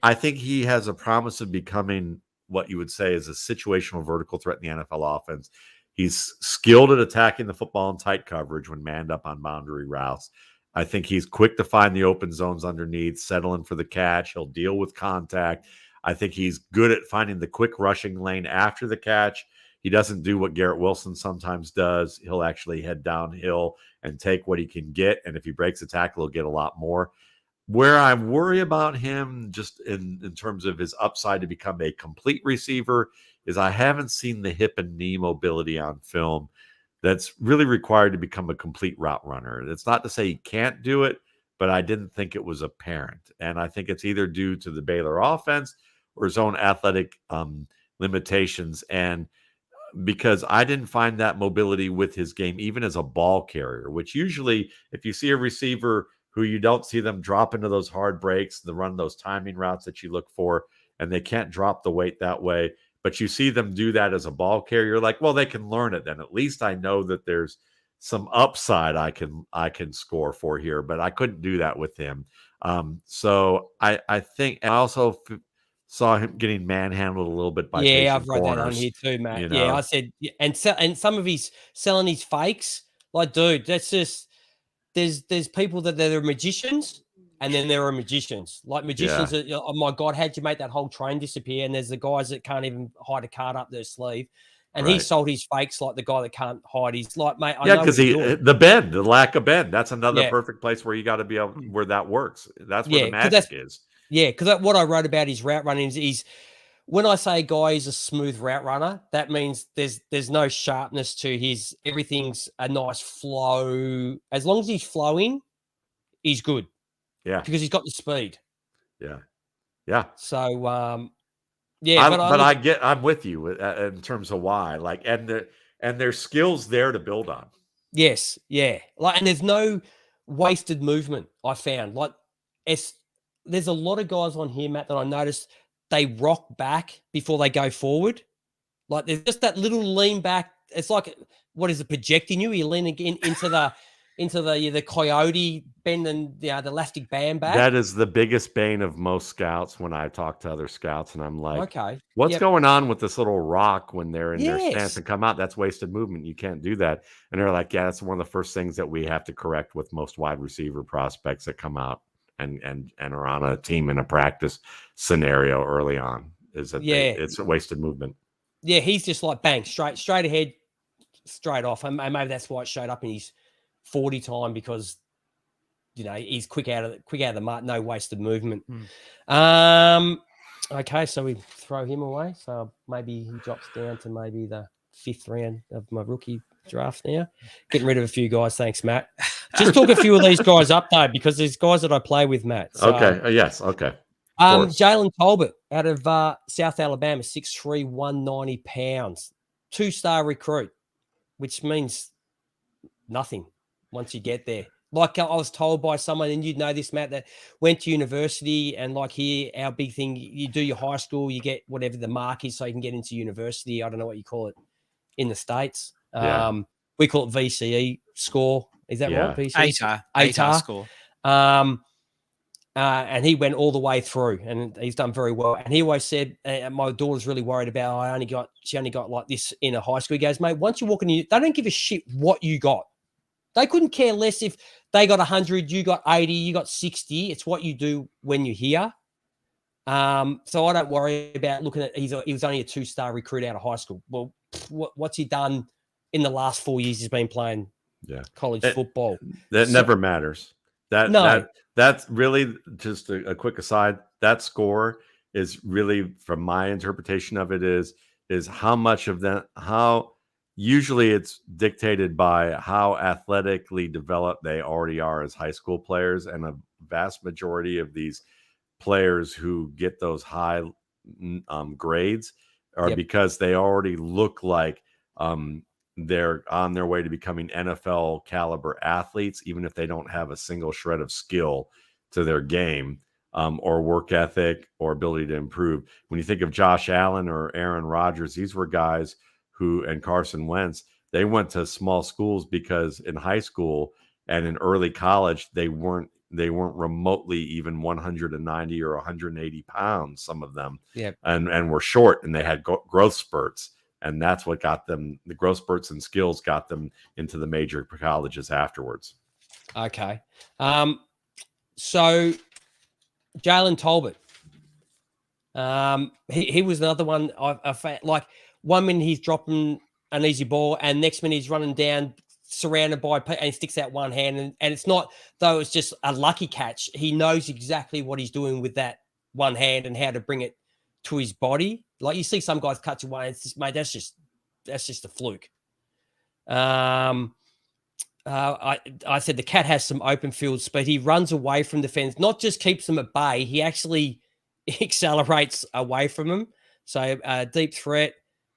I think he has a promise of becoming what you would say is a situational vertical threat in the NFL offense. He's skilled at attacking the football in tight coverage when manned up on boundary routes. I think he's quick to find the open zones underneath, settling for the catch. He'll deal with contact. I think he's good at finding the quick rushing lane after the catch. He doesn't do what Garrett Wilson sometimes does. He'll actually head downhill and take what he can get. And if he breaks a tackle, he'll get a lot more. Where I worry about him just in terms of his upside to become a complete receiver is I haven't seen the hip and knee mobility on film that's really required to become a complete route runner. It's not to say he can't do it, but I didn't think it was apparent. And I think it's either due to the Baylor offense or his own athletic limitations. And because I didn't find that mobility with his game, even as a ball carrier, which usually if you see a receiver who you don't see them drop into those hard breaks, the run those timing routes that you look for, and they can't drop the weight that way, but you see them do that as a ball carrier, you're like, well, they can learn it then. At least I know that there's some upside I can score for here, but I couldn't do that with him. So I think, and I also saw him getting manhandled a little bit by I've read that on here too, Matt. You know? Yeah, I said, and some of his selling his fakes, like, dude, that's just there's people that they're magicians, and then there are magicians. Like magicians that, oh my God, how'd you make that whole train disappear? And there's the guys that can't even hide a card up their sleeve. And he sold his fakes like the guy that can't hide. He's like, mate, I know because the lack of bend. That's another perfect place where you got to be able where that works. That's where the magic is. Yeah, because what I wrote about his route running is when I say a guy is a smooth route runner, that means there's no sharpness to his. Everything's a nice flow. As long as he's flowing, he's good. Yeah, because he's got the speed. Yeah. So, I'm with you in terms of why, like, and there's skills there to build on. Yes, yeah. Like, and there's no wasted movement. I found there's a lot of guys on here, Matt, that I noticed they rock back before they go forward. Like there's just that little lean back. It's like, what is it, projecting you? You're leaning into the coyote bend and the elastic band back. That is the biggest bane of most scouts when I talk to other scouts, and I'm like, okay, what's going on with this little rock when they're in their stance and come out? That's wasted movement. You can't do that. And they're like, yeah, that's one of the first things that we have to correct with most wide receiver prospects that come out and are on a team in a practice scenario early on, is that it's a wasted movement. Yeah, he's just like bang, straight ahead, straight off. And maybe that's why it showed up in his 40 time, because he's quick out of the mark, no wasted movement. Okay, so we throw him away. So maybe he drops down to maybe the 5th round of my rookie draft now. Getting rid of a few guys. Thanks, Matt. Just talk a few of these guys up though, because there's guys that I play with, Matt. So, okay. Yes. Okay. Jalen Tolbert out of South Alabama, 6'3", 190 pounds, 2-star recruit, which means nothing once you get there. Like I was told by someone, and you'd know this, Matt, that went to university, and like here, our big thing, you do your high school, you get whatever the mark is so you can get into university. I don't know what you call it in the States. We call it VCE score. Is that right? VCE? ATAR score. And he went all the way through, and he's done very well. And he always said, my daughter's really worried about, she only got like this in a high school. He goes, mate, once you walk in, they don't give a shit what you got. They couldn't care less if they got 100, you got 80, you got 60. It's what you do when you're here. So I don't worry about looking at, he was only a 2-star recruit out of high school. Well, what's he done in the last 4 years? He's been playing college football. That never matters. That's really just a quick aside. That score is really, from my interpretation of it, is how much of that, how usually it's dictated by how athletically developed they already are as high school players. And a vast majority of these players who get those high grades are because they already look like they're on their way to becoming NFL caliber athletes, even if they don't have a single shred of skill to their game, or work ethic or ability to improve. When you think of Josh Allen or Aaron Rodgers, these were guys and Carson Wentz, they went to small schools because in high school and in early college, they weren't remotely even 190 or 180 pounds, some of them, and were short, and they had growth spurts. And that's what got them, the growth spurts and skills got them into the major colleges afterwards. Okay. So Jalen Tolbert, he was another one. Like 1 minute he's dropping an easy ball, and next minute he's running down, surrounded by, and he sticks out one hand. And it's not, though it's just a lucky catch. He knows exactly what he's doing with that one hand and how to bring it to his body. Like you see some guys cut away, it's just, mate, that's just a fluke. I said the cat has some open field speed. He runs away from the fence, not just keeps them at bay. He actually accelerates away from them. So deep threat.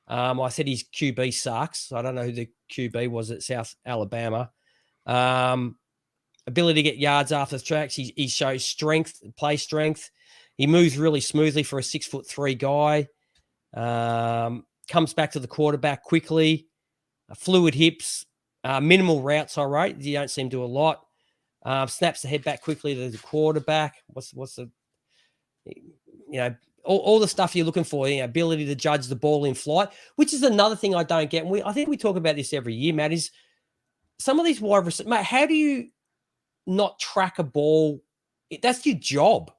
I said his QB sucks. I don't know who the QB was at South Alabama. Ability to get yards after the tracks. He shows strength, play strength. He moves really smoothly for a 6'3" guy. Comes back to the quarterback quickly. Fluid hips. Minimal routes, all right. You don't see him do a lot. Snaps the head back quickly to the quarterback. What's the, all the stuff you're looking for, ability to judge the ball in flight, which is another thing I don't get. And I think we talk about this every year, Matt, is some of these wide receivers, Matt, how do you not track a ball? That's your job.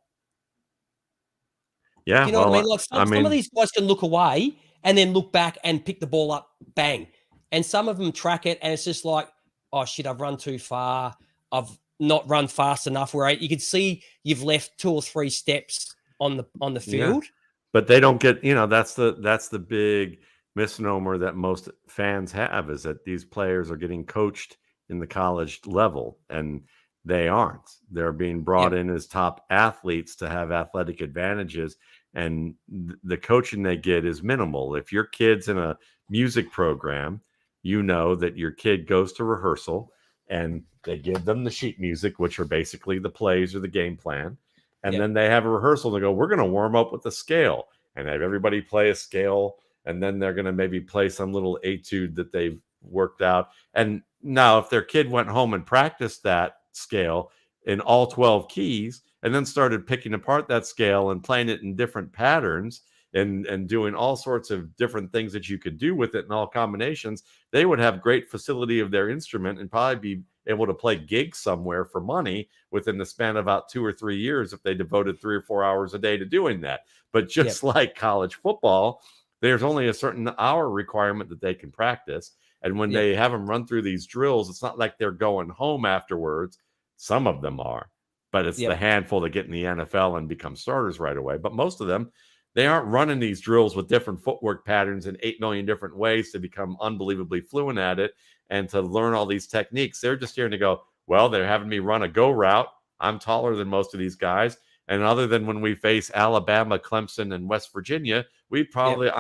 Yeah. You know what I mean? Like some of these guys can look away and then look back and pick the ball up, bang. And some of them track it, and it's just like, oh, shit, I've run too far. I've not run fast enough. Where you can see you've left 2 or 3 steps on the field. Yeah. But they don't get, that's the big misnomer that most fans have, is that these players are getting coached in the college level, and they aren't. They're being brought in as top athletes to have athletic advantages, and the coaching they get is minimal. If your kid's in a music program, you know that your kid goes to rehearsal and they give them the sheet music, which are basically the plays or the game plan. And then they have a rehearsal. They go, we're going to warm up with the scale, and have everybody play a scale. And then they're going to maybe play some little etude that they've worked out. And now if their kid went home and practiced that scale in all 12 keys and then started picking apart that scale and playing it in different patterns and doing all sorts of different things that you could do with it in all combinations, they would have great facility of their instrument and probably be able to play gigs somewhere for money within the span of about 2 or 3 years if they devoted 3 or 4 hours a day to doing that. But just like college football, there's only a certain hour requirement that they can practice. And when they have them run through these drills, it's not like they're going home afterwards. Some of them are, but it's the handful that get in the NFL and become starters right away. But most of them, they aren't running these drills with different footwork patterns in 8 million different ways to become unbelievably fluent at it and to learn all these techniques. They're just here to go, well, they're having me run a go route. I'm taller than most of these guys. And other than when we face Alabama, Clemson, and West Virginia, I'm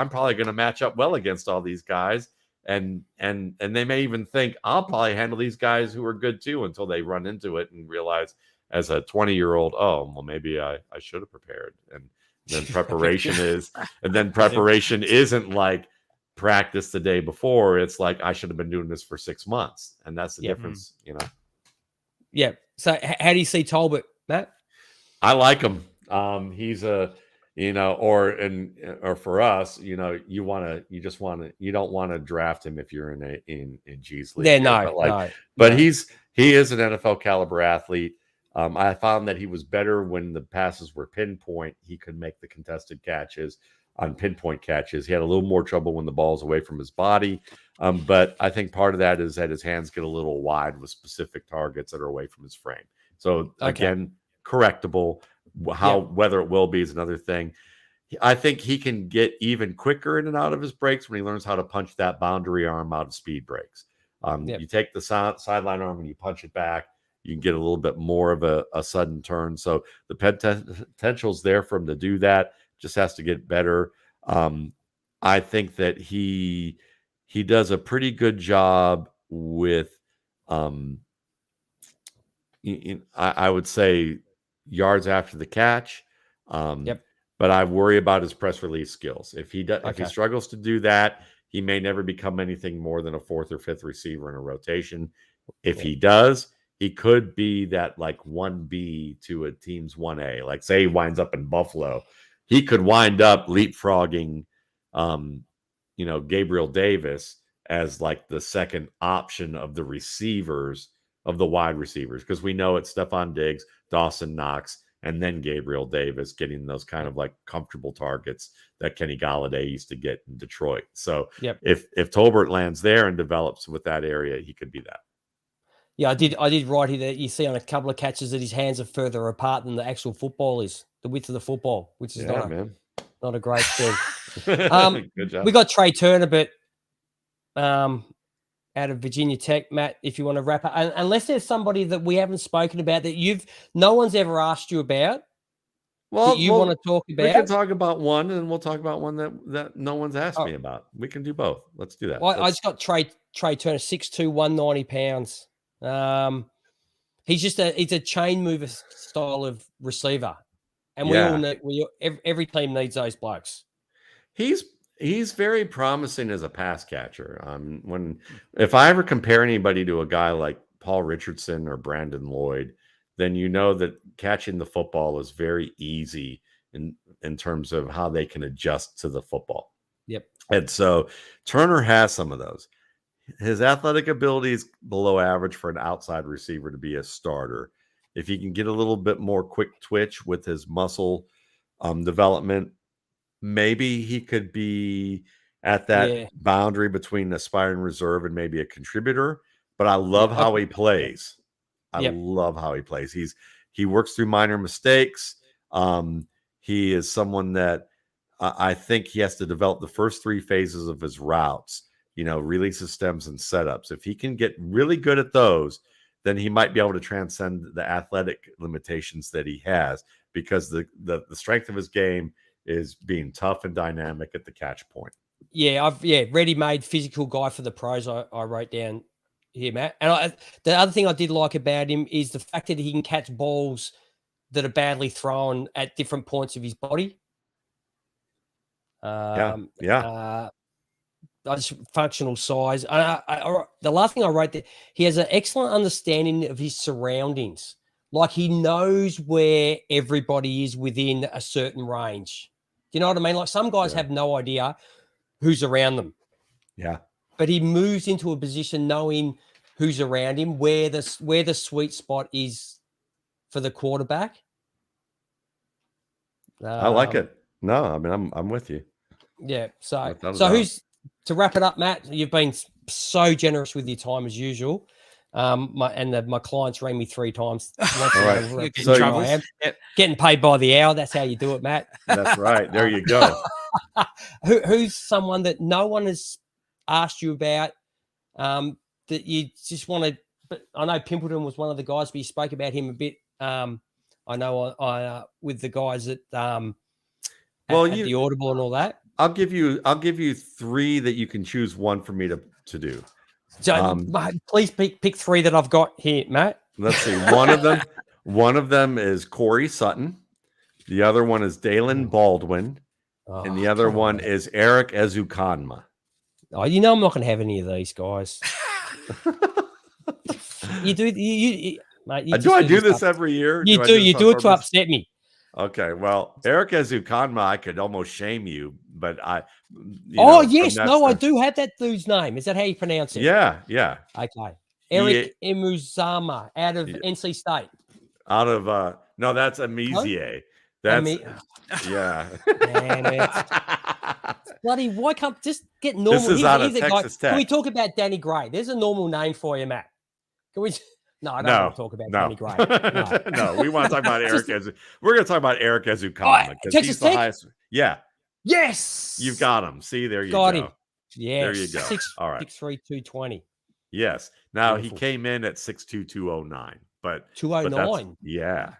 probably going to match up well against all these guys. And they may even think I'll probably handle these guys who are good too, until they run into it and realize as a 20-year-old, oh, well, maybe I should have prepared. And then preparation isn't like practice the day before. It's like, I should have been doing this for 6 months. And that's the difference, Yeah. So how do you see Tolbert, Matt? I like him. He's a, or for us, you don't want to draft him if you're in G's league. Yeah, he is an NFL caliber athlete. I found that he was better when the passes were pinpoint. He could make the contested catches on pinpoint catches. He had a little more trouble when the ball's away from his body. But I think part of that is that his hands get a little wide with specific targets that are away from his frame. So again, correctable. Whether it will be is another thing. I think he can get even quicker in and out of his breaks when he learns how to punch that boundary arm out of speed breaks. You take the sideline arm and you punch it back. You can get a little bit more of a sudden turn. So the potential is there for him to do that. Just has to get better. I think that he does a pretty good job with, I would say, yards after the catch. But I worry about his press release skills. If he struggles to do that, he may never become anything more than a 4th or 5th receiver in a rotation. If he does, he could be that like 1B to a team's 1A. Like say he winds up in Buffalo, he could wind up leapfrogging, Gabriel Davis as like the second option of the receivers, of the wide receivers, because we know it's Stephon Diggs, Dawson Knox, and then Gabriel Davis getting those kind of like comfortable targets that Kenny Golladay used to get in Detroit. So if Tolbert lands there and develops with that area, he could be that. Yeah, I did write here that you see on a couple of catches that his hands are further apart than the actual football is, the width of the football, which is not a great thing. Good job. We got Trey Turner, but out of Virginia Tech, Matt, if you want to wrap up, unless there's somebody that we haven't spoken about that no one's ever asked you about. Well, that you want to talk about. We can talk about one, and we'll talk about one that no one's asked me about. We can do both. Let's do that. Well, I just got Trey Turner, 6'2", 190 pounds. He's a chain mover style of receiver, and we all need. Every team needs those blokes. He's very promising as a pass catcher. If I ever compare anybody to a guy like Paul Richardson or Brandon Lloyd, then you know that catching the football is very easy in terms of how they can adjust to the football. Yep. And so Turner has some of those. His athletic ability is below average for an outside receiver to be a starter. If he can get a little bit more quick twitch with his muscle development, maybe he could be at that boundary between aspiring reserve and maybe a contributor. But I love how he plays. I love how he plays. He works through minor mistakes. He is someone that I think he has to develop the first three phases of his routes, releases, stems, and setups. If he can get really good at those, then he might be able to transcend the athletic limitations that he has, because the strength of his game is being tough and dynamic at the catch point. Yeah, ready-made physical guy for the pros. I wrote down here, Matt. And the other thing I did like about him is the fact that he can catch balls that are badly thrown at different points of his body. Functional size. The last thing I wrote there, he has an excellent understanding of his surroundings. Like, he knows where everybody is within a certain range. Do you know what I mean? Like, some guys have no idea who's around them. Yeah. But he moves into a position knowing who's around him, where the sweet spot is for the quarterback. I like it. No, I mean, I'm with you. Yeah. So who's, to wrap it up, Matt? You've been so generous with your time as usual. My clients rang me 3 times. All right. So getting paid by the hour. That's how you do it, Matt. That's right. There you go. Who's someone that no one has asked you about, that you just want to? But I know Pimpleton was one of the guys, but you spoke about him a bit. I know with the guys at the Audible and all that. I'll give you 3 that you can choose one for me to do. So please pick 3 that I've got here, Matt. Let's see. One of them is Corey Sutton. The other one is Dalen Baldwin. And the other one is Eric Ezukanma. Oh, I'm not going to have any of these guys. You do, mate. Do I do this every year? You do it to upset me. Okay, well, Eric Ezukanma, I could almost shame you, but I do have that dude's name. Is that how you pronounce it? Yeah. Okay. Eric Emuzama out of NC State. Out of no, that's Amizier. That's bloody. Why can't just get normal? This is out of Texas Tech. Can we talk about Danny Gray? There's a normal name for you, Matt. Can we? No, I don't want to talk about Danny Gray. No, we want to talk about Eric. We're going to talk about Eric Ezukanma because he's the highest. Yeah. Yes. You've got him. See, there you got go. Him. Yes. There you go. All right. 6'3", 220. Yes. Now he came in at 6'2", 209. But 209. Yeah.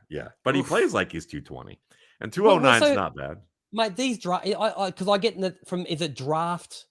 But he plays like he's 220, and 209 is not bad. Mate, these draft, because I get is it draft?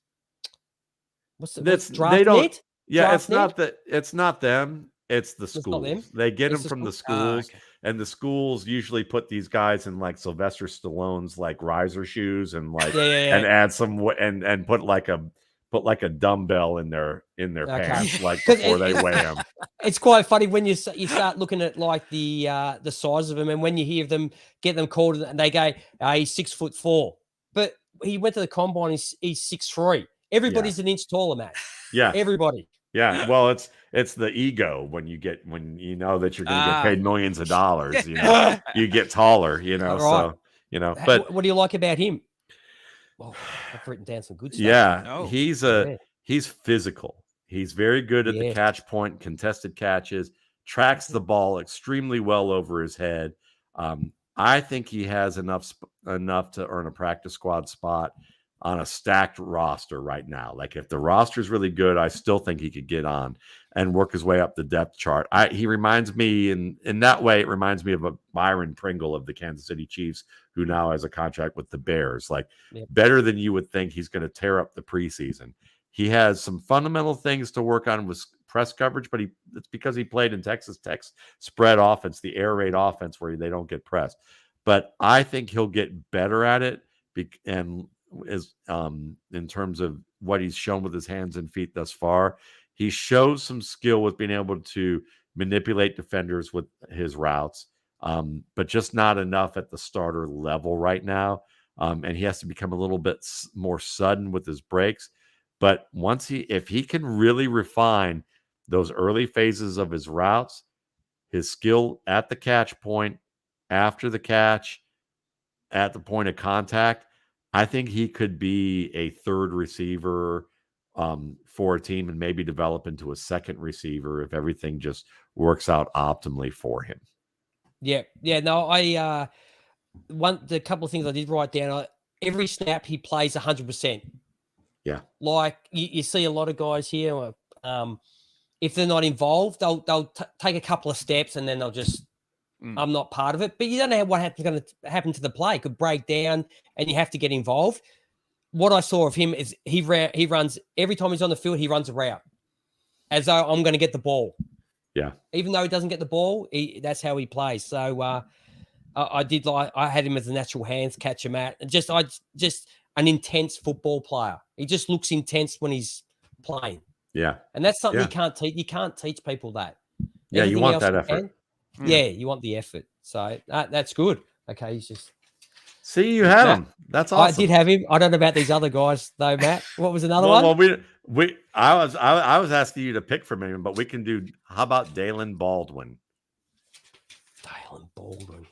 What's draft? They don't. Net? Yeah, draft it's not them. It's the schools. They get them from the schools, and the schools usually put these guys in like Sylvester Stallone's like riser shoes and like and add some and put like a dumbbell in their pants like before they weigh them. It's quite funny when you start looking at like the size of them, and when you hear them get them called and they go, he's 6'4", but he went to the combine. He's 6'3", Everybody's an inch taller, Matt. Yeah. Everybody. Yeah. Well, it's the ego when you know that you're going to get paid millions of dollars, you know, you get taller, you know, Right. so, you know, but what do you like about him? Well, I've written down some good stuff. Yeah. He's physical. He's very good at the catch point, contested catches, tracks the ball extremely well over his head. I think he has enough to earn a practice squad spot on a stacked roster right now. Like if the roster is really good, I still think he could get on and work his way up the depth chart. He reminds me in that way, it reminds me of a Byron Pringle of the Kansas City Chiefs, who now has a contract with the Bears. Like better than you would think. He's going to tear up the preseason. He has some fundamental things to work on with press coverage, but it's because he played in Texas Tech's spread offense, the air raid offense where they don't get pressed. But I think he'll get better at it, and is in terms of what he's shown with his hands and feet thus far. He shows some skill with being able to manipulate defenders with his routes, but just not enough at the starter level right now. And he has to become a little bit more sudden with his breaks. But if he can really refine those early phases of his routes, his skill at the catch point, after the catch, at the point of contact, I think he could be a third receiver for a team and maybe develop into a second receiver if everything just works out optimally for him. Yeah. No, the couple of things I did write down. Every snap he plays 100%. Yeah. Like you see a lot of guys here. If they're not involved, they'll take a couple of steps and then they'll just. I'm not part of it, but you don't know what's going to happen to the play. It could break down, and you have to get involved. What I saw of him is he runs every time he's on the field. He runs a route as though I'm going to get the ball. Yeah. Even though he doesn't get the ball, that's how he plays. So I had him as a natural hands catcher, Matt, and just an intense football player. He just looks intense when he's playing. Yeah. And that's something you can't teach. You can't teach people that. Yeah, you want that effort. Yeah, you want the effort. So that's good. Okay, he's just. See, you had him. That's awesome. I did have him. I don't know about these other guys though, Matt. What was another one? Well, I was asking you to pick from him, but we can do. How about Dalen Baldwin? Dalen Baldwin.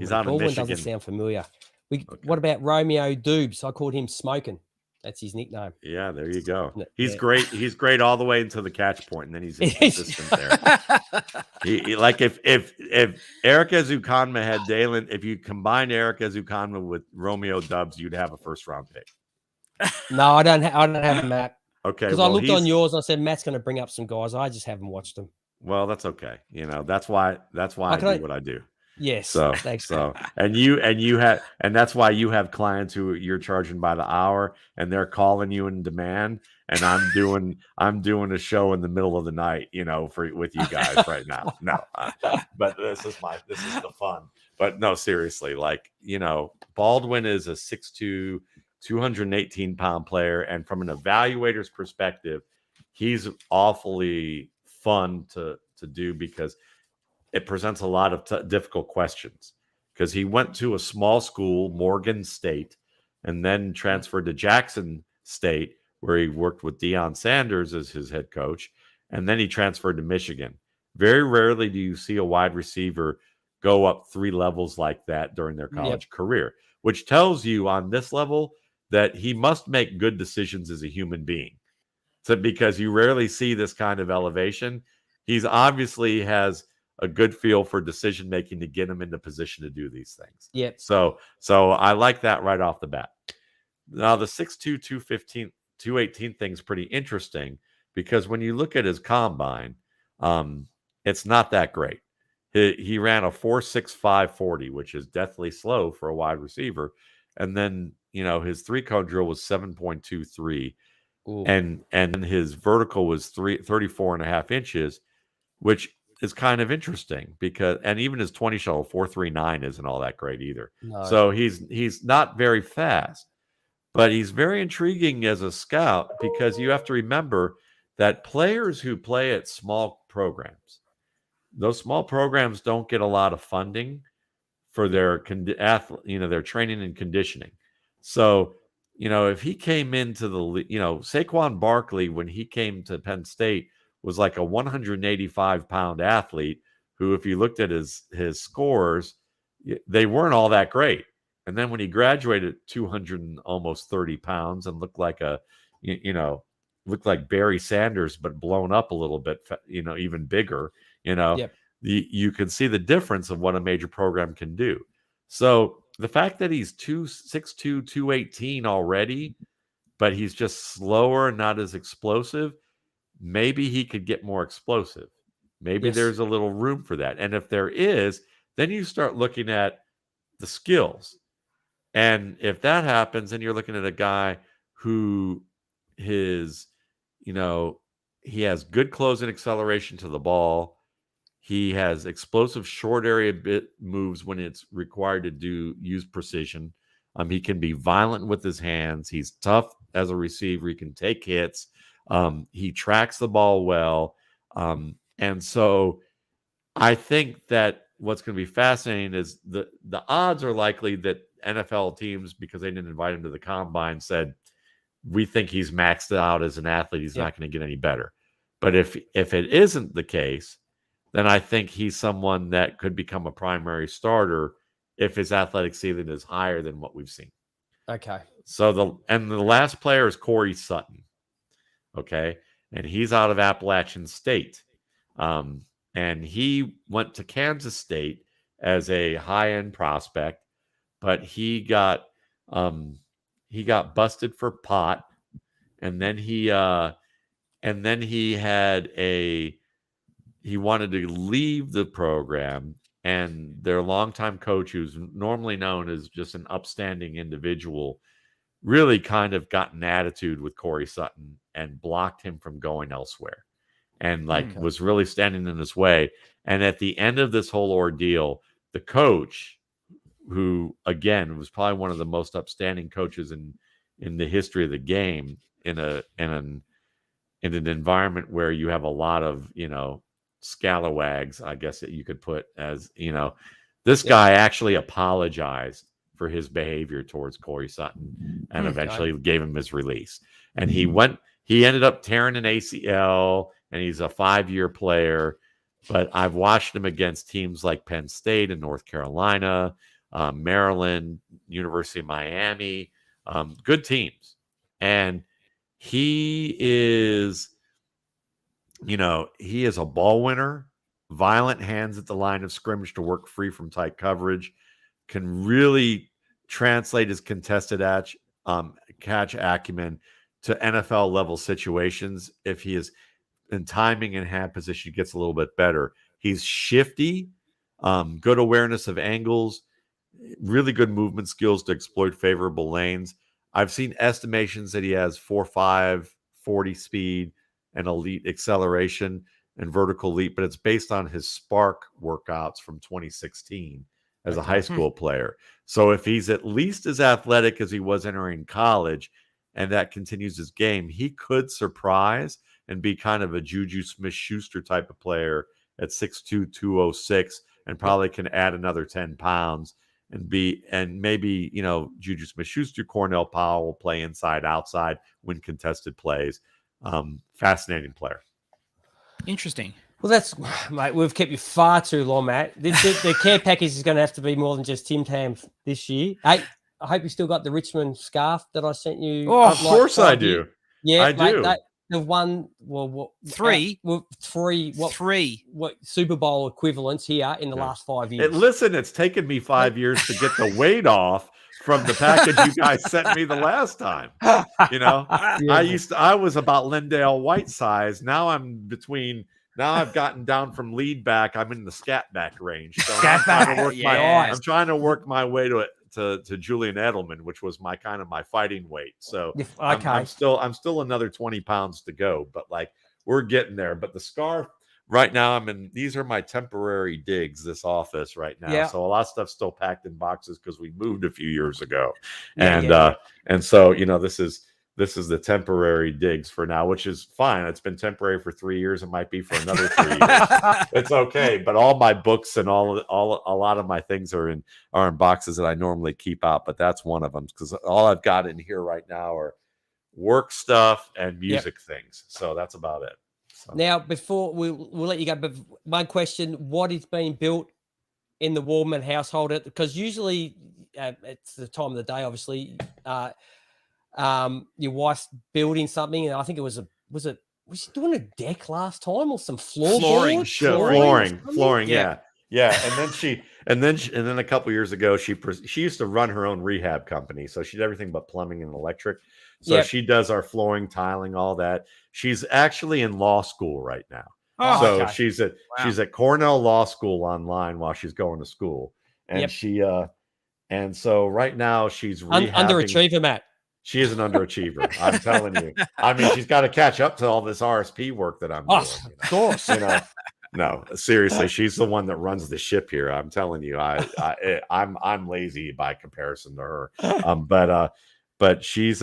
He's out of Baldwin Michigan. Doesn't sound familiar. What about Romeo Dubes? I called him Smoking. That's his nickname. Yeah, there you go. He's great. He's great all the way into the catch point, and then he's inconsistent there. He like if Eric Ezukanma had Dalen, if you combine Eric Ezukanma with Romeo Dubs, you'd have a first round pick. No, I don't have Matt. Okay, because I looked on yours and I said Matt's going to bring up some guys. I just haven't watched them. Well, that's okay. You know, that's why I do what I do. Yes. So thanks. and that's why you have clients who you're charging by the hour and they're calling you in demand. And I'm doing a show in the middle of the night, you know, with you guys right now. No, but this is the fun. But no, seriously, like, you know, Baldwin is a 6'2", 218-pound player, and from an evaluator's perspective, he's awfully fun to do because it presents a lot of difficult questions. Because he went to a small school, Morgan State, and then transferred to Jackson State, where he worked with Deion Sanders as his head coach, and then he transferred to Michigan. Very rarely do you see a wide receiver go up 3 levels like that during their college career, which tells you on this level that he must make good decisions as a human being. So because you rarely see this kind of elevation, he's obviously has a good feel for decision making to get him into position to do these things. Yep. So I like that right off the bat. Now the 6'2", 218 thing's pretty interesting because when you look at his combine, it's not that great. He ran a 4.65 40, which is deathly slow for a wide receiver. And then, you know, his 3-cone drill was 7.23. And his vertical was 34.5 inches, which is kind of interesting because, and even his 20 shuttle 4.39 isn't all that great either. No. So he's not very fast, but he's very intriguing as a scout because you have to remember that players who play at small programs, those small programs don't get a lot of funding for their their training and conditioning. So, if he came into Saquon Barkley, when he came to Penn State, was like a 185-pound athlete who, if you looked at his scores, they weren't all that great. And then when he graduated 200 and almost 30 pounds and looked like looked like Barry Sanders, but blown up a little bit, even bigger, Yep. you can see the difference of what a major program can do. So the fact that he's 6'2", 218 already, but he's just slower and not as explosive, maybe he could get more explosive. Maybe there's a little room for that. And if there is, then you start looking at the skills. And if that happens, then you're looking at a guy who he has good closing acceleration to the ball. He has explosive short area bit moves when it's required to use precision. He can be violent with his hands. He's tough as a receiver. He can take hits. He tracks the ball well. And so I think that what's going to be fascinating is the odds are likely that NFL teams, because they didn't invite him to the combine, said, we think he's maxed out as an athlete. He's not going to get any better. But if it isn't the case, then I think he's someone that could become a primary starter if his athletic ceiling is higher than what we've seen. Okay. So the last player is Corey Sutton. Okay. And he's out of Appalachian State. And he went to Kansas State as a high-end prospect, but he got busted for pot, and then he wanted to leave the program, and their longtime coach, who's normally known as just an upstanding individual, really kind of got an attitude with Corey Sutton and blocked him from going elsewhere, and was really standing in his way. And at the end of this whole ordeal, the coach, who again was probably one of the most upstanding coaches in the history of the game, in an environment where you have a lot of scalawags, I guess that you could put as, this guy actually apologized for his behavior towards Corey Sutton and eventually gave him his release. And he ended up tearing an ACL, and he's a 5-year player. But I've watched him against teams like Penn State and North Carolina, Maryland, University of Miami, good teams. And he is a ball winner, violent hands at the line of scrimmage to work free from tight coverage, can really translate his contested catch acumen to NFL level situations. If he is in timing and hand position, gets a little bit better. He's shifty, good awareness of angles, really good movement skills to exploit favorable lanes. I've seen estimations that he has 4.5 40 speed and elite acceleration and vertical leap, but it's based on his Spark workouts from 2016 as a high school player. So if he's at least as athletic as he was entering college, and that continues his game, he could surprise and be kind of a Juju Smith-Schuster type of player at 6'2", 206, and probably can add another 10 pounds and maybe, Juju Smith-Schuster, Cornell Powell will play inside, outside, win contested plays. Fascinating player. Interesting. Well, mate, we've kept you far too long, Matt. The care package is going to have to be more than just Tim Tams this year. Hey, I hope you still got the Richmond scarf that I sent you. Oh, of course I do. Yeah, I do. The one, three Super Bowl equivalents here in the last 5 years. Listen, it's taken me 5 years to get the weight off from the package you guys sent me the last time. I was about Lindale White size. Now I've gotten down from lead back. I'm in the scat back range. So I'm trying to work my way to Julian Edelman, which was my fighting weight. So I'm still another 20 pounds to go, but we're getting there. But the scarf right now, these are my temporary digs, this office right now. Yeah. So a lot of stuff's still packed in boxes because we moved a few years ago. And so, this is this is the temporary digs for now, which is fine. It's been temporary for 3 years. It might be for another 3 years. It's okay. But all my books and a lot of my things are in boxes that I normally keep out. But that's one of them, because all I've got in here right now are work stuff and music things. So that's about it. So. Now, before we'll let you go, but one question: what is being built in the Waldman household? Because usually it's the time of the day, obviously. Your wife's building something, and I think was she doing a deck last time or some flooring? Flooring, yeah. And then a couple years ago, she used to run her own rehab company, so she did everything but plumbing and electric. So she does our flooring, tiling, all that. She's actually in law school right now. So she's at Cornell Law School online while she's going to school, and and so right now she's underachiever, Matt. She is an underachiever. I'm telling you. I mean, she's got to catch up to all this RSP work that I'm doing. Of course. No, seriously, she's the one that runs the ship here. I'm telling you, I'm lazy by comparison to her. But she's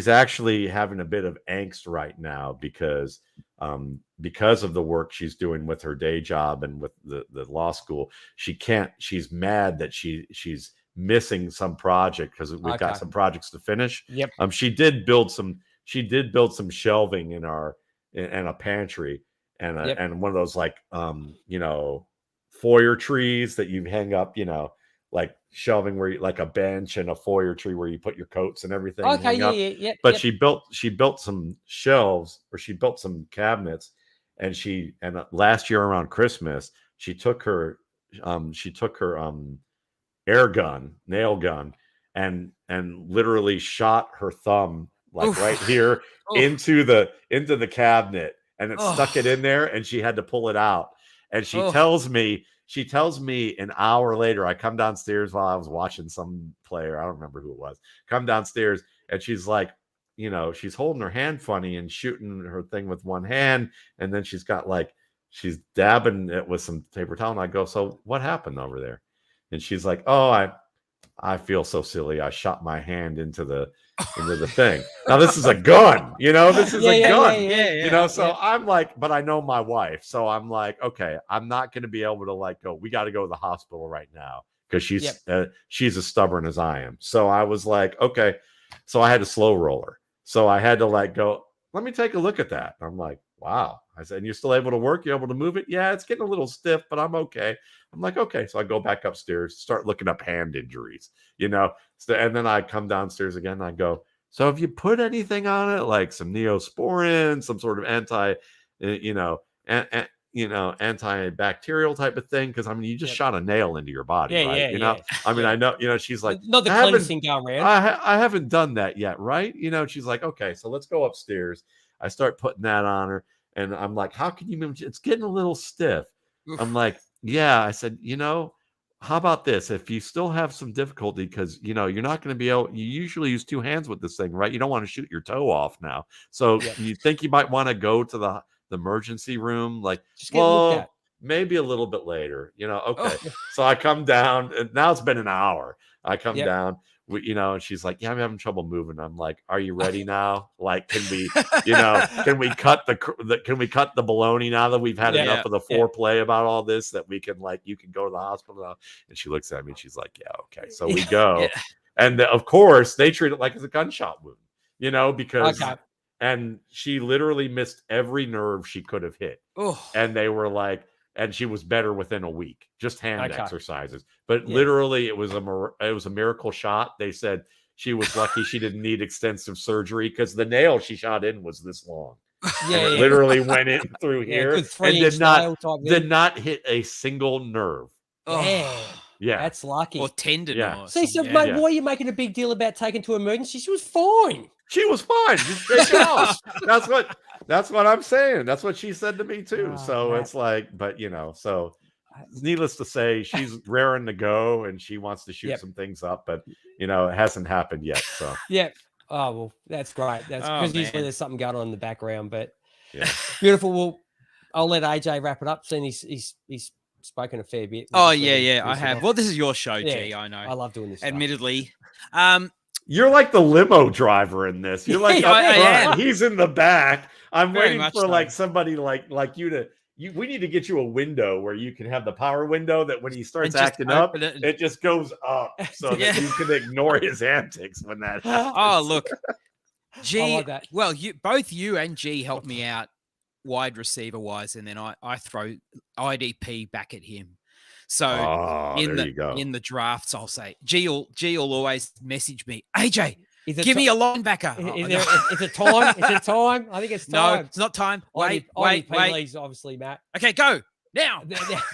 actually having a bit of angst right now because of the work she's doing with her day job and with the law school. She's mad that she's missing some project because we've got some projects to finish. She did build some shelving in a pantry and one of those like foyer trees that you hang up, like shelving where you, like a bench and a foyer tree where you put your coats and everything. But she built some shelves, or she built some cabinets, and last year around Christmas she took her nail gun and literally shot her thumb right here into the cabinet, and it stuck it in there, and she had to pull it out. And she tells me an hour later, I come downstairs while I was watching some player, I don't remember who it was, come downstairs, and she's like, she's holding her hand funny and shooting her thing with one hand, and then she's dabbing it with some paper towel, and I go, so what happened over there? And she's like, oh, I feel so silly. I shot my hand into the thing. Now this is a gun, this is a gun, so I'm like, but I know my wife. So I'm like, okay, I'm not going to be able to go, we got to go to the hospital right now. Cause she's as stubborn as I am. So I was like, okay. So I had to slow roll her. So I had to go, let me take a look at that. And I'm like, wow. I said, and you're still able to work? You're able to move it? Yeah, it's getting a little stiff, but I'm okay. I'm like, okay. So I go back upstairs, start looking up hand injuries, and then I come downstairs again and I go, so have you put anything on it? Like some Neosporin, some sort of antibacterial type of thing? Cause I mean, you just shot a nail into your body, right? I know, she's like, not the cleanest thing going around. I haven't done that yet. Right. She's like, okay, so let's go upstairs. I start putting that on her. And I'm like, how can you move? It's getting a little stiff. I'm like, yeah. I said, how about this? If you still have some difficulty, because, you're not going to be able, you usually use two hands with this thing, right? You don't want to shoot your toe off now. So you think you might want to go to the emergency room? Like, well, maybe a little bit later, okay. So I come down, and now it's been an hour. I come down. And she's like, yeah, I'm having trouble moving. I'm like, are you ready now? Like, can we cut the baloney now that we've had enough of the foreplay about all this, that we can you can go to the hospital now? And she looks at me and she's like, yeah, okay. So we go. And of course they treat it like it's a gunshot wound, because, and she literally missed every nerve she could have hit. And they were like, and she was better within a week, just hand exercises. But literally, it was a miracle shot. They said she was lucky she didn't need extensive surgery, because the nail she shot in was this long. It literally went in through here and did not hit a single nerve. Yeah, that's lucky. Or tendon. Yeah. See, so mate, why are you making a big deal about taking to emergency? She was fine. She was fine. Just shake it off. That's what I'm saying. That's what she said to me too. So it's like, but so needless to say, she's raring to go and she wants to shoot some things up, but it hasn't happened yet. So oh well, that's great. That's because usually there's something going on in the background, but beautiful. Well, I'll let AJ wrap it up. Seeing he's spoken a fair bit. I have. Well, this is your show, G. I know. I love doing this. Admittedly. You're like the limo driver in this. You're like up I front. am. He's in the back. I'm Very waiting much for so. like somebody like you to. We need to get you a window where you can have the power window that when he starts just acting up, open it. it just goes up so Yeah. that you can ignore his antics when that happens. Oh, look. G, I like that. well, both you and G helped me out wide receiver wise, and then I throw IDP back at him. So there you go. in the drafts, I'll say G will always message me, AJ, Is it give me a linebacker. Is it time? Is it time? I think it's No, time. it's not time. Wait. Leagues, obviously, Matt. Okay, go now.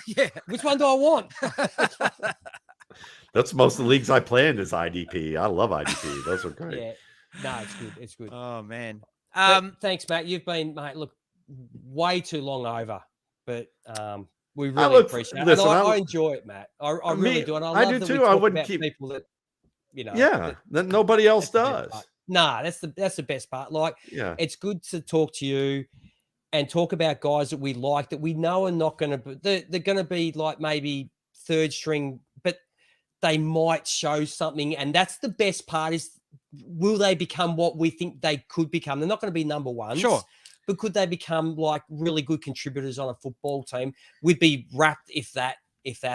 Yeah. Which one do I want? That's most of the leagues I play in is IDP. I love IDP. Those are great. Yeah. No, it's good. It's good. Oh man. Thanks, Matt. You've been, mate, look, way too long over, but we really appreciate it. Listen, I enjoy it, Matt. I really do. And I love do that too. we I talk wouldn't about keep people that, that nobody else does. Nah, that's the best part. Like, it's good to talk to you and talk about guys that we like, that we know are not going to be, they're going to be like maybe third string, but they might show something. And that's the best part, is will they become what we think they could become? They're not going to be number ones. Sure. But could they become like really good contributors on a football team? We'd be wrapped if that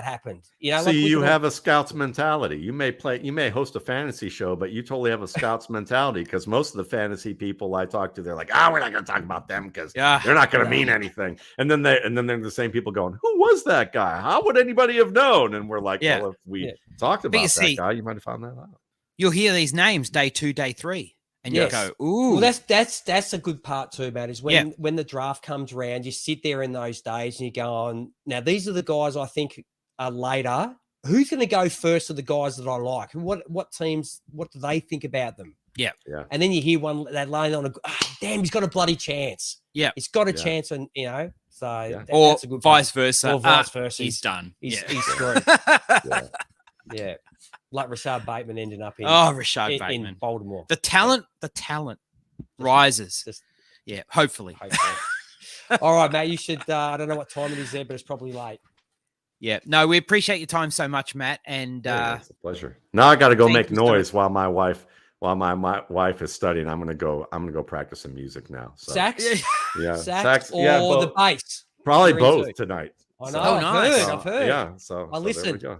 happened. See, like you have a scouts mentality. You may host a fantasy show, but you totally have a scouts mentality, because most of the fantasy people I talk to, they're like, we're not going to talk about them because they're not going to mean anything. And then they're the same people going, who was that guy? How would anybody have known? And we're like, well, if we talked about that guy, you might have found that out. You'll hear these names day 2, day 3, and you'll go, ooh. Well, that's a good part too, Matt, is when the draft comes around, you sit there in those days and you go on, now these are the guys I think are later. Who's going to go first of the guys that I like? What teams, what do they think about them? Yeah. And then you hear one that laying on damn, he's got a bloody chance. Yeah. He's got a chance, and so or that's a good vice versa. Or vice versa. He's done. He's screwed. Yeah. Like Rashad Bateman ending up in Bateman in Baltimore. The talent rises. Hopefully. All right, Matt, you should I don't know what time it is there, but it's probably late. Yeah. No, we appreciate your time so much, Matt. And it's a pleasure. Now I got to go make noise while my wife is studying. I'm gonna go practice some music now. So. Sax? Yeah. Sax or the bass? Probably both tonight. I know. I've heard. Yeah. So listen. there we go.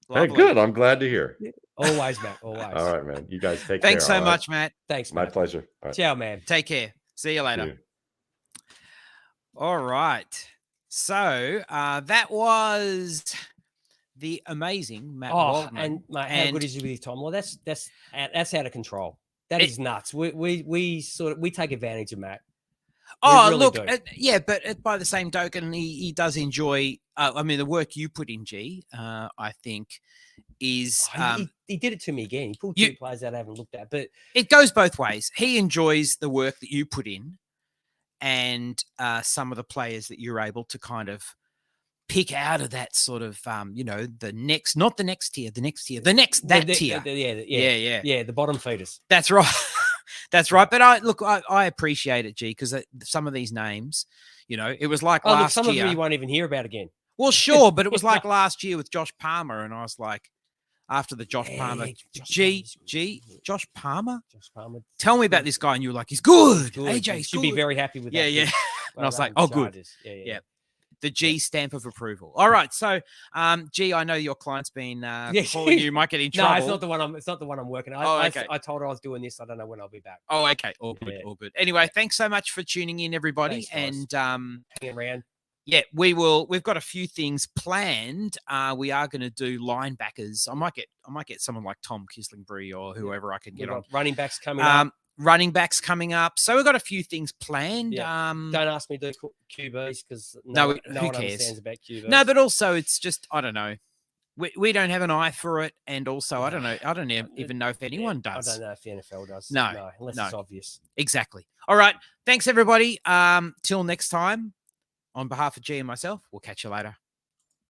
Hey, good. I'm glad to hear. Always, Matt. Always. All right, man. You guys take care. Thanks so much, Matt. Thanks, Matt. My pleasure. All right. Ciao, man. Take care. See you later. All right. So that was the amazing Matt Waldman. And mate, how good is he with his time? Well, that's out of control. That is nuts. We take advantage of Matt. Really look, but by the same token, he does enjoy. I mean, the work you put in, G, I think, is he did it to me again. He pulled 2 players that I haven't looked at, but it goes both ways. He enjoys the work that you put in, and some of the players that you're able to kind of pick out of that sort of, the next tier, the bottom feeders. That's right. That's right. But I appreciate it, G, because some of these names, it was like last some year. Some of them you won't even hear about again. Well, sure, but it was like last year with Josh Palmer, and I was like, after the Josh Palmer, Josh Palmer? Josh Palmer. Tell me about this guy, and you were like, he's good. AJ should be very happy with that. Yeah. And I was like, oh, good. Yeah. The G stamp of approval. All right, so G, I know your client's been calling you. Might get in trouble. No, it's not the one I'm working. Okay. I told her I was doing this. I don't know when I'll be back. Oh, okay. All good. Anyway, thanks so much for tuning in, everybody. Thanks, and hanging around. Yeah, we've got a few things planned. We are going to do linebackers. I might get someone like Tom Kislingbury or whoever I can get on. Running backs coming up. Running backs coming up. So we've got a few things planned. Yeah. Don't ask me to do QBs because no one cares? Understands about QBs. No, but also it's just, I don't know. We don't have an eye for it, and also I don't know. I don't even know if anyone does. I don't know if the NFL does. No, unless it's obvious. Exactly. All right. Thanks everybody. Till next time. On behalf of G and myself, we'll catch you later.